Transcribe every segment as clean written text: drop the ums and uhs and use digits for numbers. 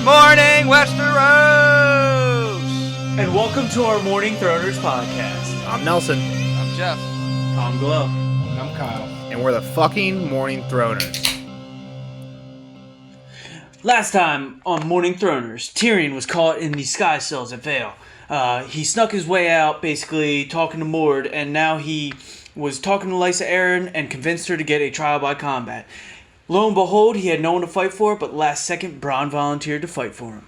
Good morning, Westeros! And welcome to our Morning Throners podcast. I'm Nelson. I'm Jeff. I'm Glow. And I'm Kyle. And we're the fucking Morning Throners. Last time on Morning Throners, Tyrion was caught in the sky cells at Vale. He snuck his way out, basically talking to Mord, and now he was talking to Lysa Arryn and convinced her to get a trial by combat. Lo and behold, he had no one to fight for, but last second, Bronn volunteered to fight for him.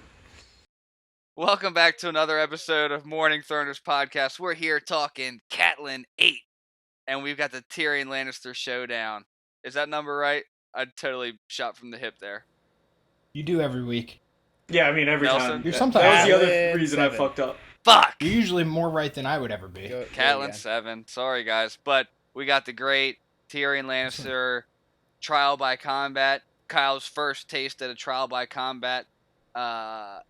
Welcome back to another episode of Morning Throners podcast. We're here talking Catelyn 8, and we've got the Tyrion Lannister showdown. Is that number right? I totally shot from the hip there. You do every week. Yeah, I mean, every Nelson? time. You're sometimes That was the other Catelyn reason 7. I fucked up. Fuck! You're usually more right than I would ever be. Catelyn 7. Sorry, guys. But we got the great Tyrion Lannister trial by combat. Kyle's first taste at a trial by combat. That's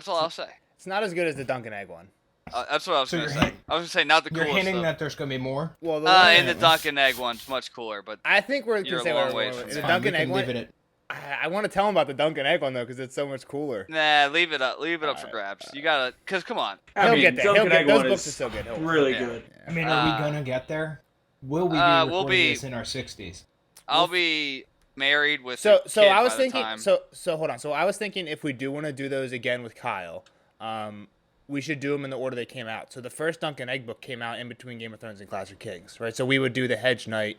all I'll say. It's not as good as the Dunkin' Egg one. That's what I was So going to you're say. I was going to say not the You're coolest hinting stuff. that there's going to be more? Well, the And the Yeah. Dunkin' Egg one's much cooler, but I think we're You're gonna say a long what ways we're from the that. Fine, Dunkin' we Egg can one. leave it I want to tell him about the Dunkin' Egg one though, because it's so much cooler. nah, leave it up. Leave it up for grabs. You gotta, cause come on. He'll get there. He'll Dunkin' get Egg those one books is are so good. He'll- really Yeah. good. I mean, are we going to get there? Will we be recording we'll be- this in our 60s? I'll be married with So a so kid I was by the thinking. time. So hold on. So I was thinking if we do want to do those again with Kyle, we should do them in the order they came out. So the first Dunkin' Egg book came out in between Game of Thrones and Clash of Kings, right? So we would do the Hedge Knight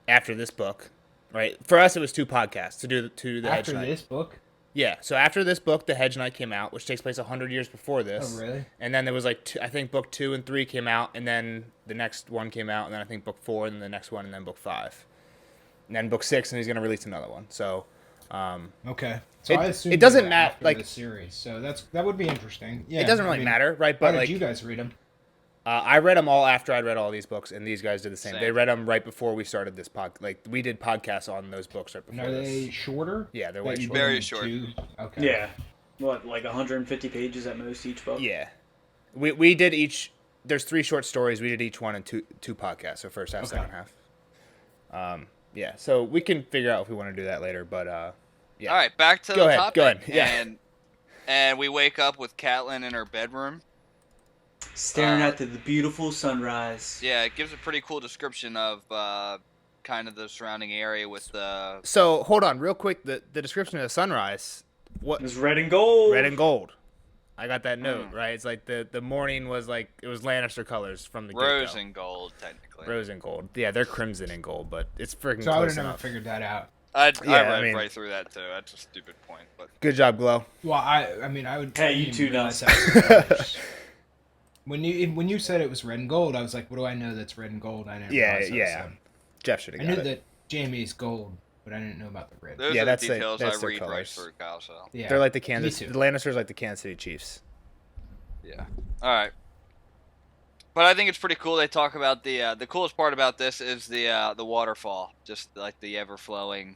after this book, right? For us, it was two podcasts to do the Hedge After Knight. this book? Yeah. So after this book, the Hedge Knight came out, which takes place 100 years before this. Oh, really? And then there was like I think book 2 and 3 came out, and then the next one came out, and then I think book 4, and then the next one, and then book 5, and then book 6, and he's gonna release another one. So. Okay. So It- I assume it doesn't they were matter, after like- the series. So that would be interesting. Yeah, It doesn't I really mean, matter, right? How But did like, you guys read them? I read them all after I'd read all these books, and these guys did the same. Same. They read them right before we started this pod. Like we did podcasts on those books right And before are this. they shorter? Yeah, they're That way you shorter. did Very in short. two? Okay. Yeah. What, like 150 pages at most each book? Yeah, we did each. There's 3 short stories. We did each one in two podcasts. So first half, Okay. second half. Yeah. So we can figure out if we want to do that later. But yeah. All right, back to Go the ahead, topic. go ahead, yeah. And we wake up with Catelyn in her bedroom. Staring at the beautiful sunrise. Yeah, it gives a pretty cool description of kind of the surrounding area with the. So hold on, real quick. The description of the sunrise. What It was red and gold. red and gold. I got that note, right? It's like the morning was like it was Lannister colors from the Rose get-go. and gold, technically. Rose and gold. Yeah, they're crimson and gold, but it's freaking So I would close have never enough. figured that out. I Yeah, read I mean- right through that too. That's a stupid point, but Good job, Glow. Well, I mean, I would. Hey, I you didn't too, realize Nelson. that was orange. When you said it was red and gold, I was like, what do I know that's red and gold? I didn't Yeah, realize that was yeah. them. Jeff should I have knew got it. that Jamie's gold, but I didn't know about the red. those Yeah, are that's the it. details That's I their read right colors. through, Kyle. So Yeah. They're like the Me Kansas. too. The Lannisters like the Kansas City Chiefs. yeah. All right. But I think it's pretty cool. They talk about the coolest part about this is the waterfall, just like the ever flowing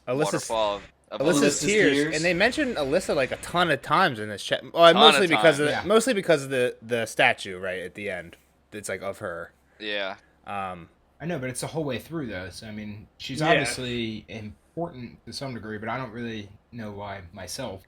waterfall of Alyssa's Alyssa's tears, tears. and they mentioned Alyssa like a ton of times in this chat. Well, Ton mostly of because times, of yeah. mostly because of the statue right at the end. It's like of her. Yeah. I know, but it's the whole way through, though. So I mean, she's Yeah. obviously important to some degree, but I don't really know why myself.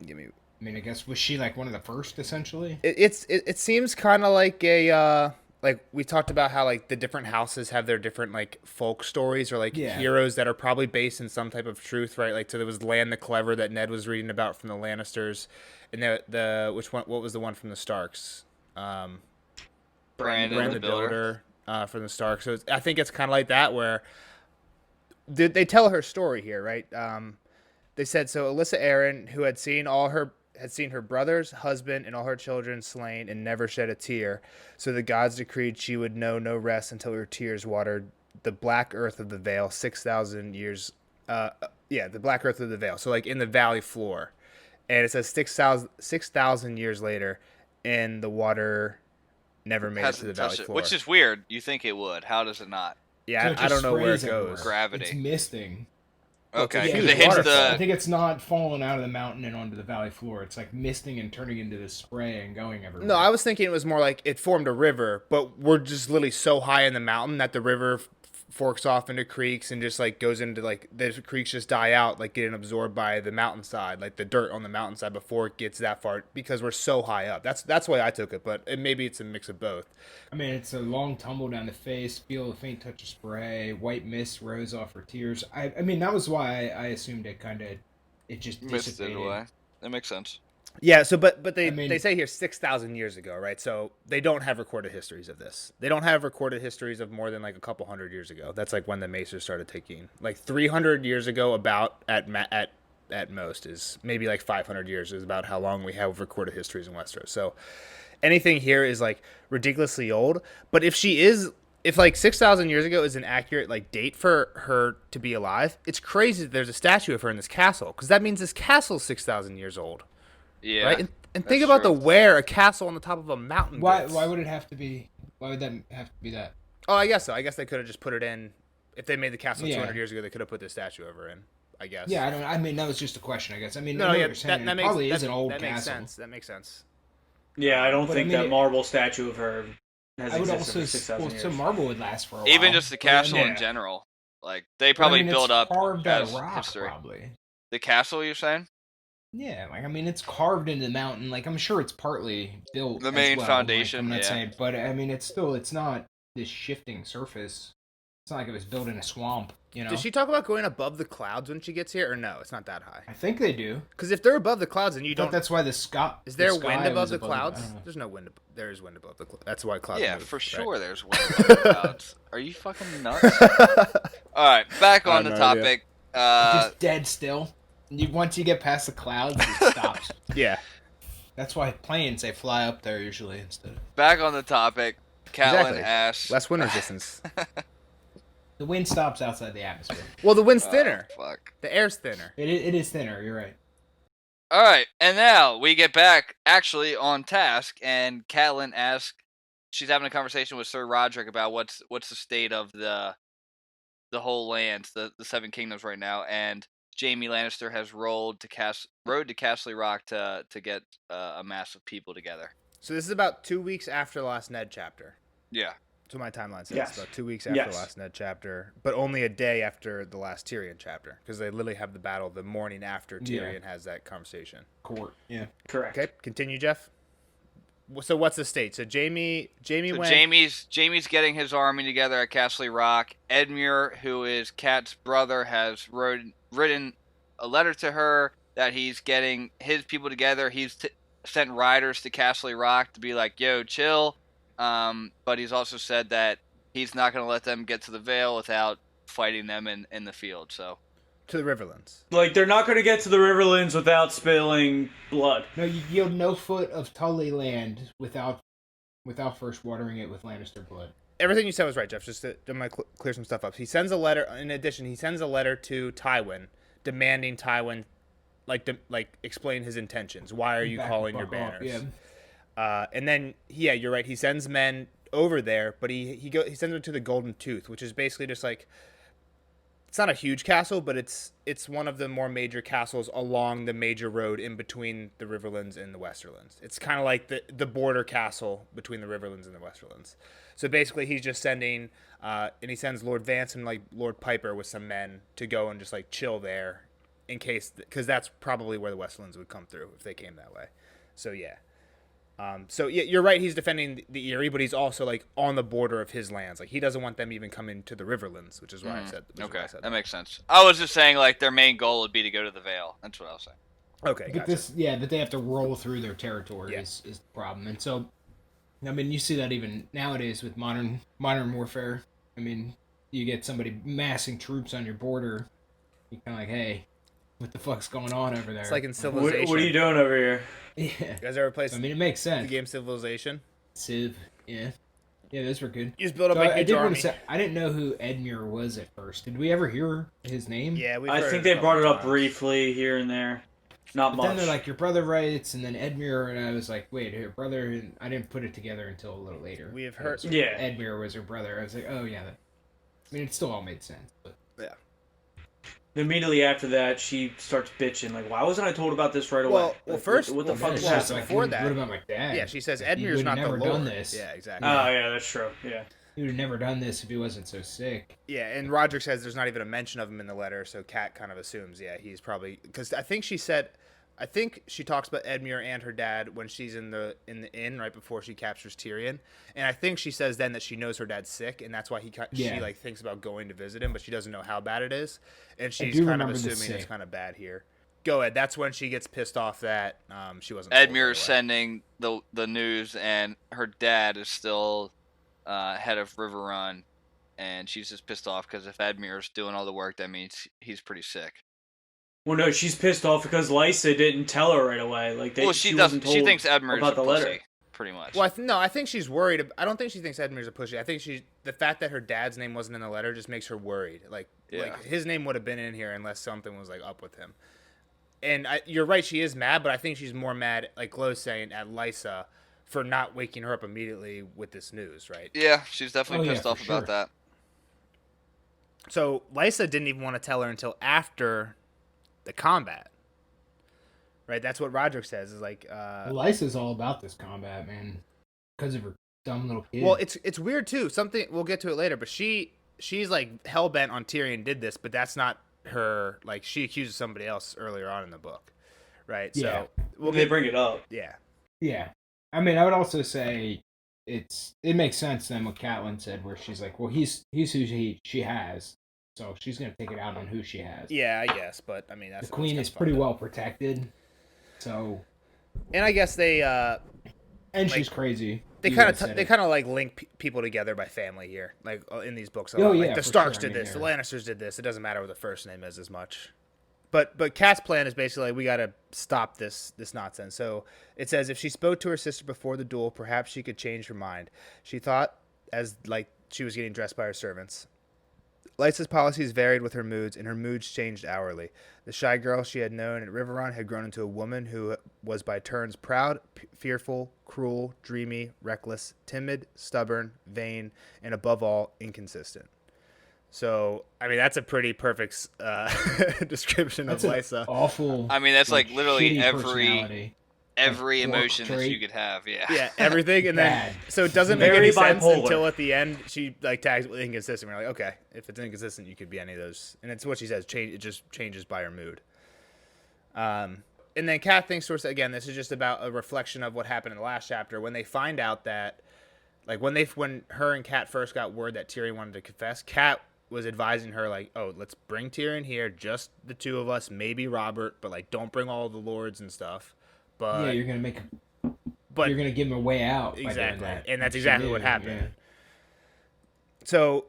Give me. I mean, I guess was she like one of the first, essentially? It seems kind of like a like we talked about how like the different houses have their different like folk stories or like Yeah. heroes that are probably based in some type of truth, right? Like so there was Lan the Clever that Ned was reading about from the Lannisters, and the which one? What was the one from the Starks? Brandon Bran the Builder. from the Starks. So I think it's kind of like that where they tell her story here, right? They said so. Alyssa Arryn, who had seen her brother's husband and all her children slain and never shed a tear, so the gods decreed she would know no rest until her tears watered the black earth of the Vale 6,000 years. The black earth of the Vale. So like in the valley floor, and it says 6,000 years later, and the water never made it to the Hasn't valley touched it, floor. which is weird. You think it would? How does it not? Yeah, So it I just don't know where it sprays everywhere. goes. Gravity. It's misting. Okay, Yeah, because it's it hits waterfall. I the. think it's not falling out of the mountain and onto the valley floor. It's like misting and turning into this spray and going everywhere. No, I was thinking it was more like it formed a river, but we're just literally so high in the mountain that the river forks off into creeks and just like goes into like the creeks just die out, like getting absorbed by the mountainside, like the dirt on the mountainside before it gets that far because we're so high up. That's why I took it, but maybe it's a mix of both. I mean, it's a long tumble down the face, feel a faint touch of spray, white mist rose off her tears. I mean, that was why I assumed it just Missed it dissipated. away. That makes sense. Yeah, so but they I mean- they say here 6,000 years ago, right? So they don't have recorded histories of this. They don't have recorded histories of more than like a couple hundred years ago. That's like when the Macers started taking. Like 300 years ago, about at most is maybe like 500 years is about how long we have recorded histories in Westeros. So anything here is like ridiculously old. But if like 6,000 years ago is an accurate like date for her to be alive, it's crazy that there's a statue of her in this castle because that means this castle's 6,000 years old. Yeah. Right? And think that's about true. the where a castle on the top of a mountain Why gets. would it have to be? Why would that have to be that? Oh, I guess so. I guess they could have just put it in. If they made the castle Yeah. 200 years ago, they could have put this statue over in, I guess. Yeah, I mean, that was just a question, I guess. I mean, I No, know yeah, what you're saying. that It makes probably is that, an old that castle. makes sense. That makes sense. Yeah, I don't But I think mean, that marble statue of her has I would existed also for 6,000 so years. marble would last for a while. Even just the But I mean, castle Yeah. in general. Like they but I probably mean, build it's up carved out as of rock, history. probably. The castle, you're saying? Yeah, like I mean, it's carved into the mountain. Like I'm sure it's partly built. The as main well. foundation, Like, I'm not yeah. saying, but I mean, it's not this shifting surface. It's not like it was built in a swamp. You know. Does she talk about going above the clouds when she gets here, or no? It's not that high. I think they do. Because if they're above the clouds, and you But don't, that's why the sky. is there the sky wind above was the clouds? I don't know. There's no wind. There is wind above the clouds. That's why clouds. Yeah, move, for right? sure there's wind above the clouds. Are you fucking nuts? Alright, back I on have the no idea. topic. Just dead still. Once you get past the clouds, it stops. Yeah. That's why planes they fly up there usually instead of Back on the topic. Catelyn Exactly. asks. Less wind resistance. the wind stops outside the atmosphere. Well, the wind's Oh, thinner. fuck. The air's thinner. It is thinner. You're right. Alright, and now we get back actually on task, and Catelyn asks. She's having a conversation with Sir Roderick about what's the state of the whole land, the Seven Kingdoms right now, and Jaime Lannister has rode to Castle Rock to get a mass of people together. So this is about 2 weeks after the last Ned chapter. Yeah. So my timeline says Yes. it's about 2 weeks after Yes. the last Ned chapter, but only a day after the last Tyrion chapter, because they literally have the battle the morning after Tyrion has that conversation. Court. Yeah. Correct. Okay, continue, Jeff. So what's the state? So Jaime So went. Jaime's getting his army together at Castle Rock. Edmure, who is Kat's brother, has written a letter to her that he's getting his people together. He's sent riders to Castle Rock to be like, "Yo, chill." But he's also said that he's not going to let them get to the Vale without fighting them in the field. So To the Riverlands. Like, they're not going to get to the Riverlands without spilling blood. No, you yield no foot of Tully land without first watering it with Lannister blood. Everything you said was right, Jeff. Just to clear some stuff up. He sends a letter. In addition, he sends a letter to Tywin, demanding Tywin, explain his intentions. Why are you Back calling the your fuck off, banners? Yeah. And then, yeah, you're right. He sends men over there, but he sends them to the Golden Tooth, which is basically just like, it's not a huge castle, but it's one of the more major castles along the major road in between the Riverlands and the Westerlands. It's kind of like the border castle between the Riverlands and the Westerlands. So basically, he's just sending, and he sends Lord Vance and like Lord Piper with some men to go and just like chill there, in case, because that's probably where the Westerlands would come through if they came that way. So yeah. So yeah, you're right. He's defending the Eyrie, but he's also like on the border of his lands. Like he doesn't want them even coming to the Riverlands, which is why I said. okay, that makes sense. I was just saying like their main goal would be to go to the Vale. That's what I was saying. Okay, But gotcha. but they have to roll through their territory Yeah. is the problem. And so, I mean, you see that even nowadays with modern warfare. I mean, you get somebody massing troops on your border. You're kind of like, hey, what the fuck's going on over there? It's like in What, Civilization. what are you doing over here? Yeah. You guys ever play I mean, it makes the sense. game Civilization? Civ, yeah. Yeah, those were good. You just build up So like I huge did want army. to say, I didn't know who Edmure was at first. Did we ever hear his name? Yeah, we've I heard think a they couple brought it up times. briefly here and there. Not But then much. they're like, your brother writes, and then Edmure, and I was like, wait, her brother, and I didn't put it together until a little later. We have heard. Yeah. Edmure was her brother. I was like, oh, yeah. I mean, it still all made sense. But Yeah. Immediately after that, she starts bitching. Like, why wasn't I told about this right away? Well, Like, first- what the well, fuck first- is well, happening? before that- What about my dad? Yeah, she says He Edmure's would've not the never Lord. done this. Yeah, exactly. Oh, yeah, that's true. Yeah. He would have never done this if he wasn't so sick. Yeah, and Roderick says there's not even a mention of him in the letter, so Kat kind of assumes, yeah, he's probably because I think she talks about Edmure and her dad when she's in the inn right before she captures Tyrion, and I think she says then that she knows her dad's sick, and that's why she like thinks about going to visit him, but she doesn't know how bad it is, and she's kind of assuming it's kind of bad here. Go ahead. That's when she gets pissed off that she wasn't. Edmure sending the news, and her dad is still head of River Run, and she's just pissed off because if Edmure's doing all the work, that means he's pretty sick. Well, no, she's pissed off because Lysa didn't tell her right away. Like, she wasn't told she thinks Edmure's about a the pussy, letter. pretty much. Well, I think she's worried. I don't think she thinks Edmure's a pussy. I think the fact that her dad's name wasn't in the letter just makes her worried. Like his name would have been in here unless something was like up with him. And you're right, she is mad, but I think she's more mad, like Glo's saying, at Lysa for not waking her up immediately with this news, right? Yeah, she's definitely pissed off about that. So Lysa didn't even want to tell her until after the combat, right? That's what Roderick says. Is like Lysa's all about this combat, man, because of her dumb little kid. Well, it's weird too. Something we'll get to it later, but she's like hell bent on Tyrion did this, but that's not her. Like she accuses somebody else earlier on in the book, right? Yeah. So They bring it up. Yeah. I mean, I would also say it makes sense then what Catelyn said, where she's like, well, he's who she has, so she's gonna take it out on who she has. Yeah, I guess, but I mean, that's the queen is pretty well protected, so. And I guess they and she's crazy. They kind of like link people together by family here, like in these books. Like the Starks did this, the Lannisters did this. It doesn't matter what the first name is as much. But Kat's plan is basically like, we got to stop this nonsense. So it says if she spoke to her sister before the duel, perhaps she could change her mind. She thought as like she was getting dressed by her servants. Lysa's policies varied with her moods, and her moods changed hourly. The shy girl she had known at Riverrun had grown into a woman who was by turns proud, fearful, cruel, dreamy, reckless, timid, stubborn, vain, and above all, inconsistent. So, I mean, that's a pretty perfect description of Lysa. Awful. I mean, that's like literally every like emotion that you could have. Yeah, everything, and then so it doesn't make any sense until at the end she like tags with inconsistent. We're like, okay, if it's inconsistent, you could be any of those, and it's what she says. It just changes by her mood. And then Kat thinks to herself again. This is just about a reflection of what happened in the last chapter when they find out that, like, when her and Kat first got word that Tyrion wanted to confess, Kat was advising her like, oh, let's bring Tyrion here, just the two of us, maybe Robert, but like don't bring all the lords and stuff. But yeah, you're gonna give him a way out. Exactly, and that's exactly what happened. Yeah. So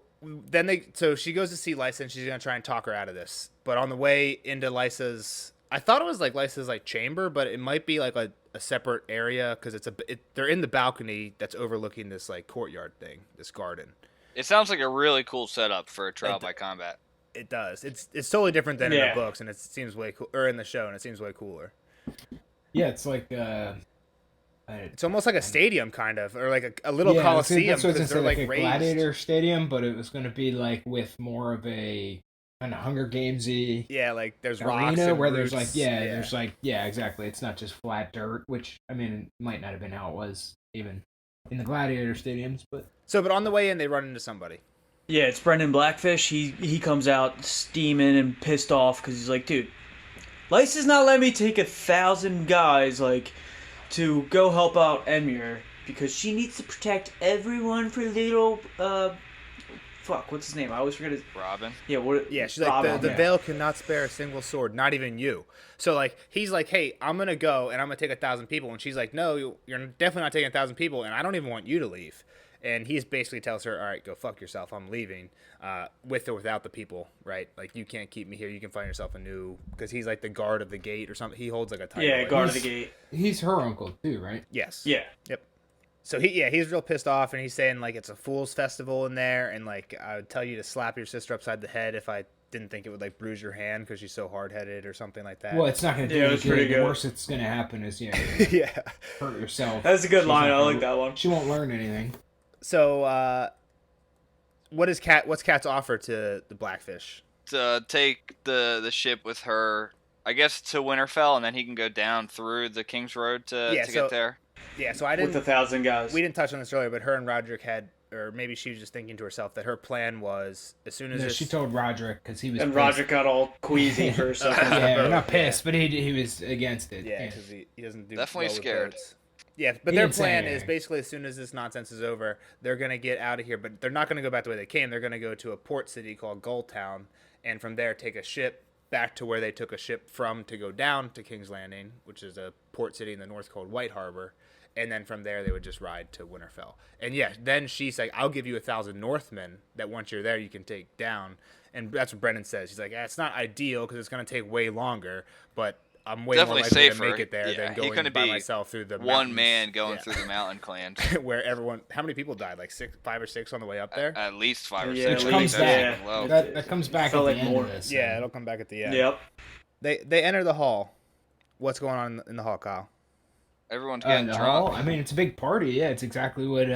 she goes to see Lysa, and she's gonna try and talk her out of this. But on the way into Lysa's, I thought it was like Lysa's like chamber, but it might be like a separate area because they're in the balcony that's overlooking this like courtyard thing, this garden. It sounds like a really cool setup for a trial by combat. It does. It's totally different than in the books, and it seems way cool, or in the show, and it seems way cooler. Yeah, it's like it's almost like a stadium, kind of, or like a little coliseum. Because they're like a gladiator stadium, but it was going to be like with more of a kind of Hunger Gamesy. Yeah, like there's arena rocks and where roots. there's like exactly. It's not just flat dirt, which I mean it might not have been how it was even in the gladiator stadiums, but. But on the way in, they run into somebody. Yeah, it's Brendan Blackfish. He comes out steaming and pissed off because he's like, dude, Lysa's not letting me take 1,000 guys like to go help out Edmure because she needs to protect everyone for little what's his name? I always forget his. Robin. Yeah, she's like Robin, the Vale cannot spare a single sword, not even you. So like he's like, hey, I'm gonna go and I'm gonna take 1,000 people, and she's like, no, you're definitely not taking 1,000 people, and I don't even want you to leave. And he basically tells her, all right, go fuck yourself. I'm leaving, with or without the people, right? Like, you can't keep me here. You can find yourself a new... Because he's, like, the guard of the gate or something. He holds, like, a title. Yeah, guard of the gate. He's her uncle, too, right? Yes. Yeah. Yep. So, he's real pissed off, and he's saying, like, it's a fool's festival in there, and, like, I would tell you to slap your sister upside the head if I didn't think it would, like, bruise your hand because she's so hard-headed or something like that. Well, it's not going to do anything. The worst that's going to happen is, hurt yourself. That's a good line. I like that one. She won't learn anything. So, what's Kat's offer to the Blackfish? To take the ship with her, I guess, to Winterfell, and then he can go down through the King's Road to get there. Yeah, so I didn't... With 1,000 guys. We didn't touch on this earlier, but her and Roderick or maybe she was just thinking to herself that her plan was as soon as No, this, she told Roderick because he was. And pissed. Roderick got all queasy for a second. Yeah, not pissed, but he was against it. yeah, because he doesn't do Definitely well with scared. boats. Yeah, but He their didn't say plan is anything. basically as soon as this nonsense is over, they're gonna get out of here. But they're not gonna go back the way they came. They're gonna go to a port city called Gulltown, and from there take a ship back to where they took a ship from to go down to King's Landing, which is a port city in the north called White Harbor. And then from there, they would just ride to Winterfell. And yeah, then she's like, I'll give you 1,000 Northmen that once you're there, you can take down. And that's what Brennan says. He's like, it's not ideal because it's going to take way longer, but I'm way Definitely more likely safer. to make it there Yeah, than he going couldn't by be myself through the One mountains. man going Yeah. through the mountain clans. Where everyone, how many people died? Like 5 or 6 on the way up there? At least 5 or Yeah, 6. at I think least, that's yeah. even low. That comes back at Felt the like end more. of this. Yeah, it'll come back at the end. Yep. They enter the hall. What's going on in the hall, Kyle? Everyone's getting drunk. I mean, it's a big party. Yeah, it's exactly what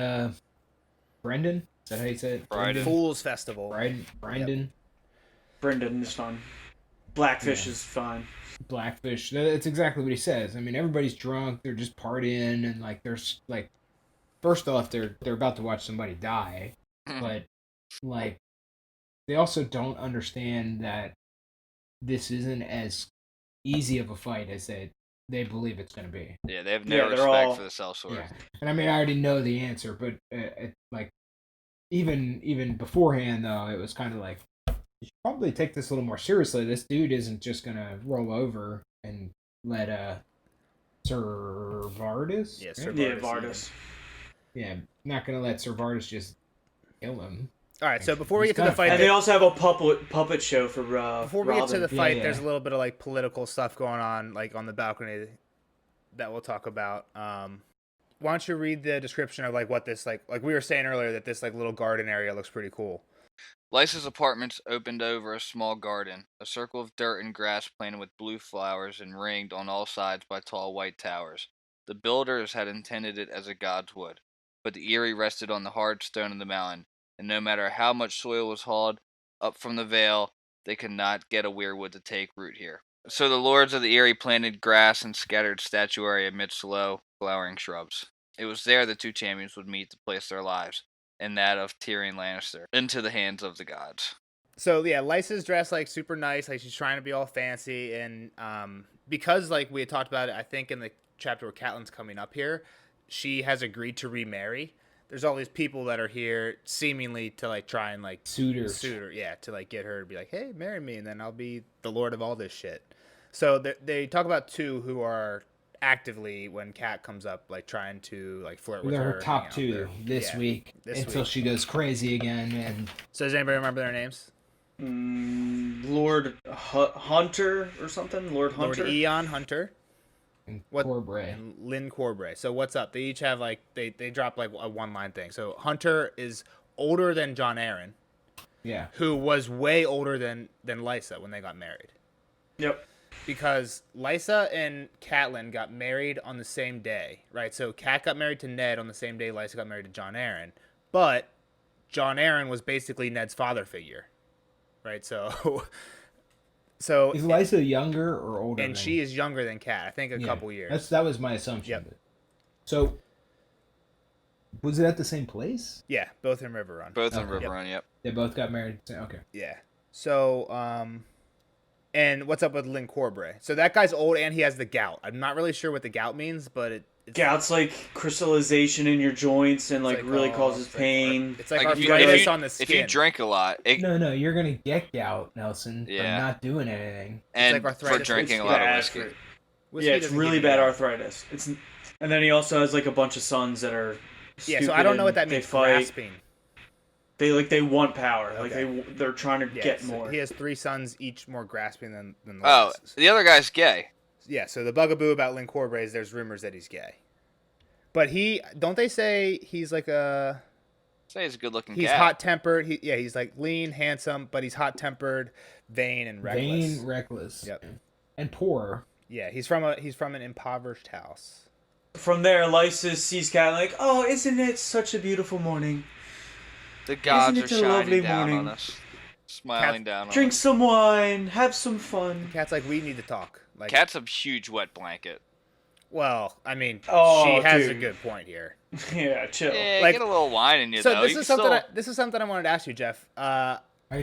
Brendan. Is that how you say it? Bryden. Fool's Festival. Brendan. Brendan is fine. Blackfish is fine. Blackfish. That's exactly what he says. I mean, everybody's drunk. They're just partying, and like, there's like, first off, they're about to watch somebody die, but like, they also don't understand that this isn't as easy of a fight as they believe it's going to be. Yeah, they have no Yeah, they're respect all- for the sellsword. Yeah, and I mean, I already know the answer, but like, even beforehand though, it was kind of like, you should probably take this a little more seriously. This dude isn't just gonna roll over and let Sir Vardis. Yeah, right? Sir Yeah, Vardis, Vardis. Yeah, not gonna let Sir Vardis just kill him. All right, so before we He's get to the done. fight, And they also have a puppet show for before we get to Robin. the fight, Yeah. there's a little bit of like political stuff going on, like on the balcony, that we'll talk about. Why don't you read the description of like what this like we were saying earlier that this like little garden area looks pretty cool. Lysa's apartments opened over a small garden, a circle of dirt and grass planted with blue flowers and ringed on all sides by tall white towers. The builders had intended it as a god's wood, but the Eyrie rested on the hard stone of the mountain, and no matter how much soil was hauled up from the vale, they could not get a weirwood to take root here. So the lords of the Eyrie planted grass and scattered statuary amidst low, flowering shrubs. It was there the two champions would meet to place their lives, and that of Tyrion Lannister, into the hands of the gods. So yeah, Lysa's dressed like super nice, like she's trying to be all fancy, and because like we had talked about it, I think in the chapter where Catelyn's coming up here, she has agreed to remarry. There's all these people that are here seemingly to like try and like Suitors. yeah, to like get her to be like, hey, marry me, and then I'll be the lord of all this shit. So they talk about two who are actively, when Cat comes up, like trying to like flirt with They're her. her hang top out two with her. this Yeah, week this until week. she goes crazy again. And So does anybody remember their names? Lord Hunter or something. Lord Hunter. Lord Eon Hunter What- Corbray. and Lynn Corbray. So what's up? They each have like they drop like a one line thing. So Hunter is older than John Aaron, Yeah. who was way older than Lysa when they got married. Yep. Because Lysa and Catelyn got married on the same day, right? So Cat got married to Ned on the same day Lysa got married to John Aaron. But John Aaron was basically Ned's father figure, right? So Is Lysa younger or older? and than... she is younger than Cat, I think a Yeah, couple years. That was my assumption. Yep. So, was it at the same place? Yeah, both in River Run. Both in Okay. River Run, yep. They both got married. Okay. Yeah. So, and what's up with Lynn Corbray? So that guy's old and he has the gout. I'm not really sure what the gout means, but it's Gout's like crystallization in your joints and like really oh, causes it's like- pain. It's like, Like, arthritis on the skin. If you drink a lot, it, No, you're gonna get gout, Nelson. Yeah. I'm not doing anything. and like for arthritis drinking a with lot of bad whiskey. for- Whiskey Yeah, it's doesn't really give you bad gout. arthritis. It's and then he also has like a bunch of sons that are Yeah, so stupid I don't know what that and they means. fight. Grasping. They want power. Like Okay. they're trying to Yeah, get so more. he has 3 sons, each more grasping than the Oh, last. the other guy's gay. Yeah, so the bugaboo about Lynn Corbray is there's rumors that he's gay. But don't they say he's like Say he's a good-looking he's cat. hot-tempered. He's like lean, handsome, but he's hot-tempered, vain, and reckless. Vain, reckless. Yep. And poor. Yeah, he's from an impoverished house. From there, Lysis sees Cat like, oh, isn't it such a beautiful morning? The gods Isn't are it a shining lovely down morning? on us, smiling down on Drink us. some wine, have some fun. Cat's like, we need to talk. Like, Cat's a huge wet blanket. well, I mean, Oh, she has a dude. good point here. Yeah, chill. Yeah, Like- get a little wine in you, So though. this You is can something. still This is something I wanted to ask you, Jeff. I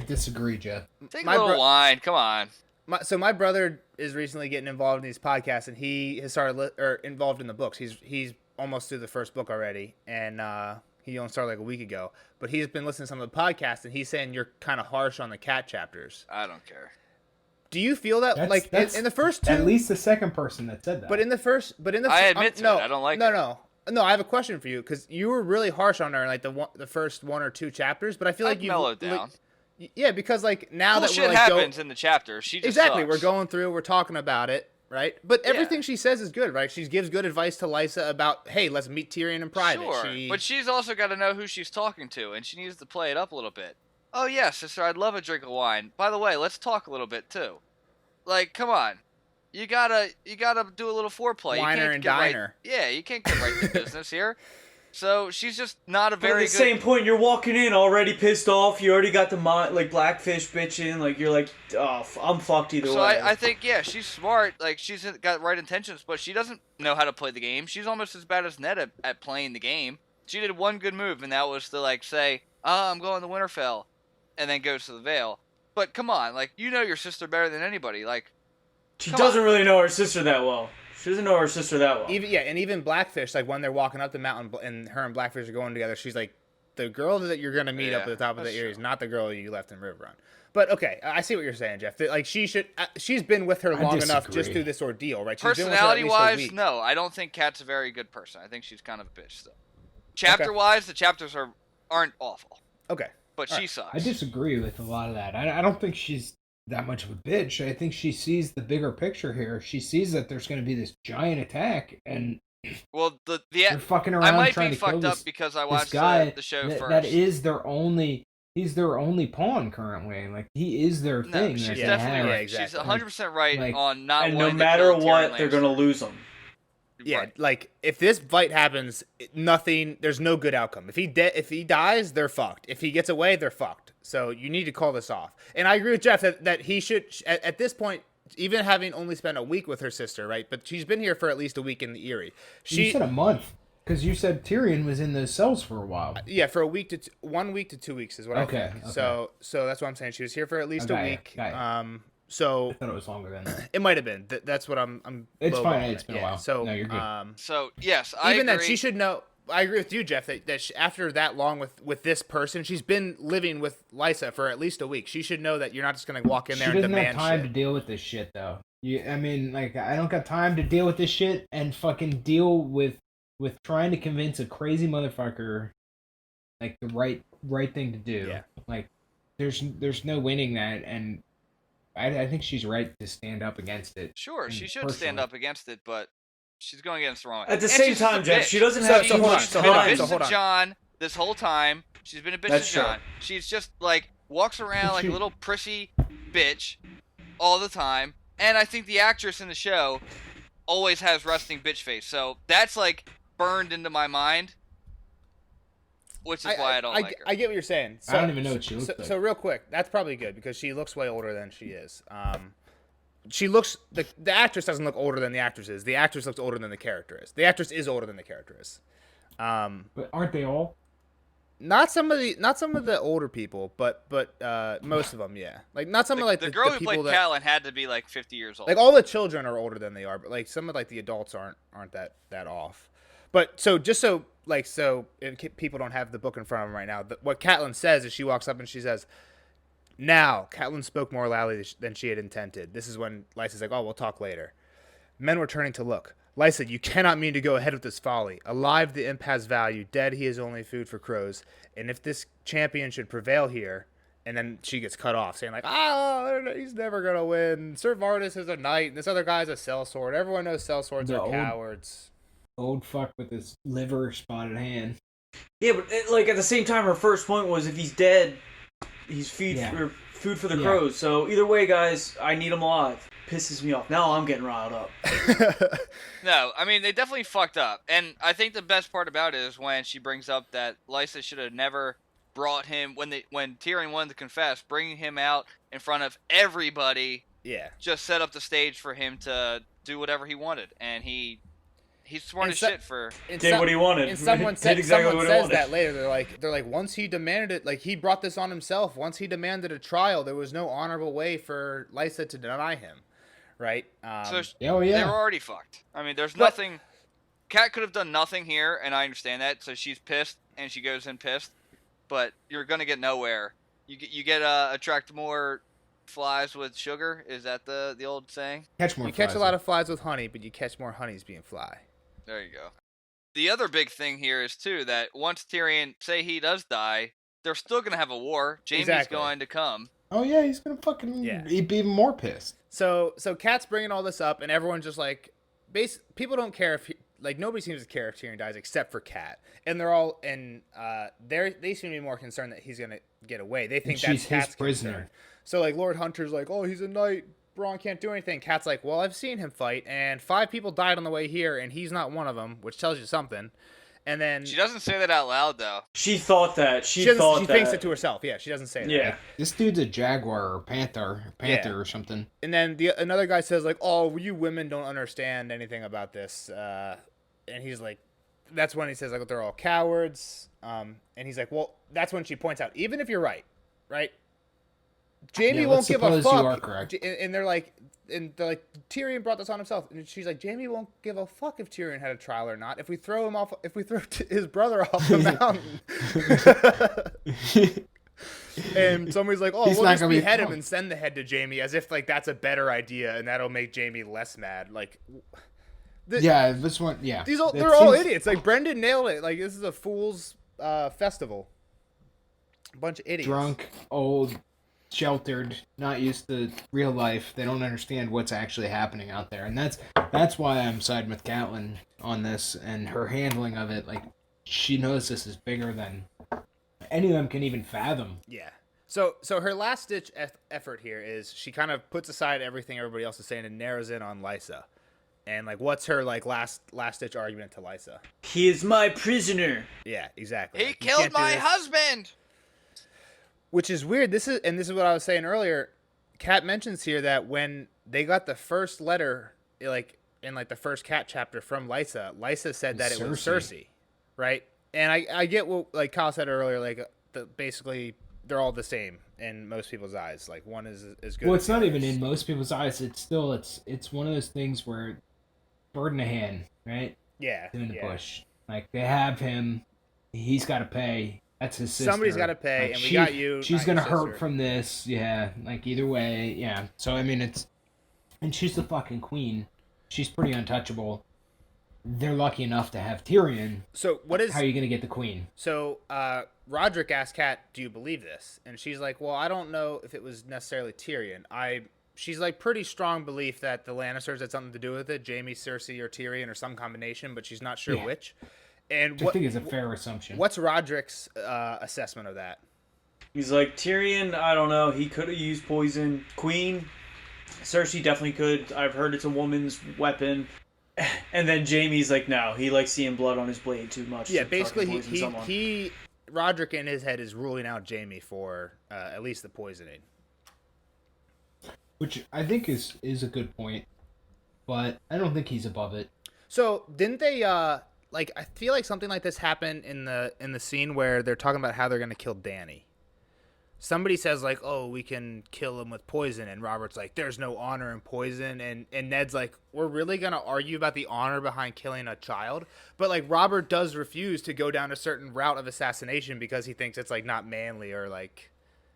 disagree, Jeff. take a my little bro- wine. Come on. My brother is recently getting involved in these podcasts, and he has started involved in the books. He's almost through the first book already, and he only started like a week ago. But he's been listening to some of the podcasts, and he's saying you're kind of harsh on the cat chapters. I don't care. Do you feel that That's in the first two? At least the second person that said that. But in the first, I admit to it, I don't like no, it. No, I have a question for you because you were really harsh on her in like the first 1 or 2 chapters. But I feel like I've you mellowed down. Yeah, because like now that Bullshit we're like happens in the chapter. She just exactly, sucks. we're going through, we're talking about it, right? But Yeah. everything she says is good, right? She gives good advice to Lysa about, hey, let's meet Tyrion in private. Sure, but she's also got to know who she's talking to, and she needs to play it up a little bit. Oh yeah, sister, I'd love a drink of wine. By the way, let's talk a little bit too. Like, come on, you gotta do a little foreplay. Winer you can't and get right, diner. yeah, you can't get right to business here. So she's just not a But at very the good. same point, you're walking in already pissed off. You already got the like Blackfish bitching. Like you're like, oh, I'm fucked either So way. I think yeah, she's smart. Like she's got right intentions, but she doesn't know how to play the game. She's almost as bad as Ned at playing the game. She did one good move, and that was to like say, "Oh, I'm going to Winterfell," and then goes to the Vale. But come on, like you know your sister better than anybody. Like She come doesn't on. really know her sister that well. She doesn't know her sister that well. Even Blackfish, like when they're walking up the mountain and her and Blackfish are going together, she's like, the girl that you're gonna meet up at the top of the that's area is true. not the girl you left in Riverrun. But okay, I see what you're saying, Jeff. That, like she's been with her long enough just disagree. through this ordeal, right? She's been with her at least a Personality-wise, week. no, I don't think Kat's a very good person. I think she's kind of a bitch still. Chapter-wise, the chapters aren't awful, Okay. but she sucks. I disagree with a lot of that. I don't think she's that much of a bitch. I think she sees the bigger picture here. She sees that there's going to be this giant attack, and Well, they're fucking around I might trying be to kill fucked up this, because I this watched guy. the show first. That is their only. He's their only pawn currently. Like he is their No, thing. she's that they definitely have. right. exactly. She's 100% right Like- on not and no wanting to matter kill what, Tyrion they're Lannister. gonna lose them. Yeah, Right. like if this fight happens, nothing. There's no good outcome. If he dies, they're fucked. If he gets away, they're fucked. So you need to call this off. And I agree with Jeff that he should at this point, even having only spent a week with her sister, right? But she's been here for at least a week in the Eyrie. You said a month because you said Tyrion was in those cells for a while. Yeah, for a week to 1 week to 2 weeks is what I think. Okay. So that's what I'm saying. She was here for at least a Got it, week. got it. Um, I so thought it was longer than that. it might have been. That's what I'm. It's fine. lowballing It's it. been a Yeah, while. So No, you're good. So, yes, I even agree. that she should know. I agree with you, Jeff. That after that long with this person, she's been living with Lysa for at least a week. She should know that you're not just gonna walk in She there and doesn't have demand time shit. to deal with this shit, though. I mean, like, I don't got time to deal with this shit and fucking deal with trying to convince a crazy motherfucker, like, the right thing to do. Yeah. Like, there's no winning that, and I think she's right to stand up against it. Sure, she should personally. stand up against it, but she's going against the wrong way. At the And same she's just a time, Jeff, bitch. she doesn't So- have so too hold on, much so She's hold been on, a bitch so hold to on. John this whole time. She's been a bitch That's to true. John. She's just like walks around like a She- little prissy bitch all the time. And I think the actress in the show always has resting bitch face. So that's like burned into my mind, which is why I don't like her. I get what you're saying. I don't even know what she looks so, like. So real quick, that's probably good because she looks way older than she is. She looks the actress doesn't look older than the actress is. The actress looks older than the character is. The actress is older than the character is. But aren't they all? Not some of the older people, but most of them, yeah. Like not some of like the girl who people played that Catelyn had to be like 50 years old. like all the children are older than they are, but like some of like the adults aren't that off. But so just so people don't have the book in front of them right now. What Catelyn says is she walks up and she says, "Now Catelyn spoke more loudly than she had intended." This is when Lysa's like, "Oh, we'll talk later." Men were turning to look. Lysa, you cannot mean to go ahead with this folly. Alive, the imp has value. Dead, he is only food for crows. And if this champion should prevail here, and then she gets cut off, saying like, "Oh, he's never gonna win. Sir Vardis is a knight, and this other guy's a sellsword. Everyone knows sellswords The are old- cowards." Old fuck with his liver spotted hand. Yeah, but like at the same time, her first point was if he's dead, he's Yeah. food for the Yeah. crows. So either way, guys, I need him alive. Pisses me off. Now I'm getting riled up. No, I mean they definitely fucked up, and I think the best part about it is when she brings up that Lysa should have never brought him when Tyrion wanted to confess, bringing him out in front of everybody Yeah. just set up the stage for him to do whatever he wanted, and he He's sworn And his so- shit for. And Did what he wanted. And someone Did exactly someone what he says wanted. that later. They're like, once he demanded it, like he brought this on himself. Once he demanded a trial, there was no honorable way for Lysa to deny him, right? So Oh they yeah. were already fucked. I mean, there's But- nothing. Kat could have done nothing here, and I understand that. So she's pissed, and she goes in pissed. But you're gonna get nowhere. You get attract more flies with sugar. Is that the old saying? Catch more. You catch a flies lot with- of flies with honey, but you catch more honeys being fly. There you go. The other big thing here is too that once Tyrion, say he does die, they're still gonna have a war. Jaime's Exactly. going to come. Oh yeah, he's gonna fucking he'd be even more pissed. So Kat's bringing all this up, and everyone's just like, people don't care if nobody seems to care if Tyrion dies except for Kat, and they're all they seem to be more concerned that he's gonna get away. They think And that's she's his Kat's prisoner. concern. So like Lord Hunter's like, oh, he's a knight. Bronn can't do anything. Kat's like, well, I've seen him fight, and 5 people died on the way here, and he's not one of them, which tells you something. And then She doesn't say that out loud though. She thought that. She thinks it to herself. Yeah, she doesn't say that. Yeah. This dude's a jaguar or panther or something. And then another guy says like, "Oh, you women don't understand anything about this," and he's like, "That's when he says like they're all cowards." And he's like, "Well, that's when she points out, even if you're right, Jaime Yeah, won't let's give a suppose you fuck." are correct. And they're like, Tyrion brought this on himself, and she's like, "Jaime won't give a fuck if Tyrion had a trial or not. If we throw his brother off the mountain." And somebody's like, "Oh, He's we'll not just gonna be behead him pumped. and send the head to Jaime," as if like that's a better idea and that'll make Jaime less mad. Like, Yeah, this one. Yeah, they're all idiots. Like Brendan nailed it. Like this is a fool's festival. A bunch of idiots. drunk, old, sheltered, not used to real life. They don't understand what's actually happening out there, and that's why I'm siding with Catelyn on this and her handling of it. Like she knows this is bigger than any of them can even fathom. Yeah. So her last ditch effort here is she kind of puts aside everything everybody else is saying and narrows in on Lysa. And like, what's her like last ditch argument to Lysa? He is my prisoner. Yeah, exactly. He Like, you killed can't do my this. husband. Which is weird. This is what I was saying earlier. Kat mentions here that when they got the first letter, like in like the first Cat chapter from Lysa said that it was Cersei, right? And I get what like Kyle said earlier, like basically they're all the same in most people's eyes. Like one is as good. Well, as it's the not other. even in most people's eyes. It's still it's one of those things where bird in the hand, right? Yeah, In the yeah. bush. Like they have him, he's got to pay. That's his sister. Somebody's got to pay, Like, and we got you. She's not gonna your hurt sister. from this, yeah. Like either way, yeah. So I mean, and she's the fucking queen. She's pretty untouchable. They're lucky enough to have Tyrion. So what is How are you gonna get the queen? So Roderick asked Kat, "Do you believe this?" And she's like, "Well, I don't know if it was necessarily Tyrion. She's like pretty strong belief that the Lannisters had something to do with it, Jaime, Cersei, or Tyrion, or some combination, but she's not sure Yeah. which." And Which I think is a fair assumption. what's Roderick's assessment of that? He's like, Tyrion, I don't know. He could have used poison. Queen, Cersei definitely could. I've heard it's a woman's weapon. And then Jaime's like, no, he likes seeing blood on his blade too much. Yeah, to basically fucking poison someone. Roderick in his head is ruling out Jaime for at least the poisoning. Which I think is a good point, but I don't think he's above it. So didn't they like I feel like something like this happened in the scene where they're talking about how they're gonna kill Dany. Somebody says like, "Oh, we can kill him with poison," and Robert's like, "There's no honor in poison," and Ned's like, "We're really gonna argue about the honor behind killing a child?" But like Robert does refuse to go down a certain route of assassination because he thinks it's like not manly or like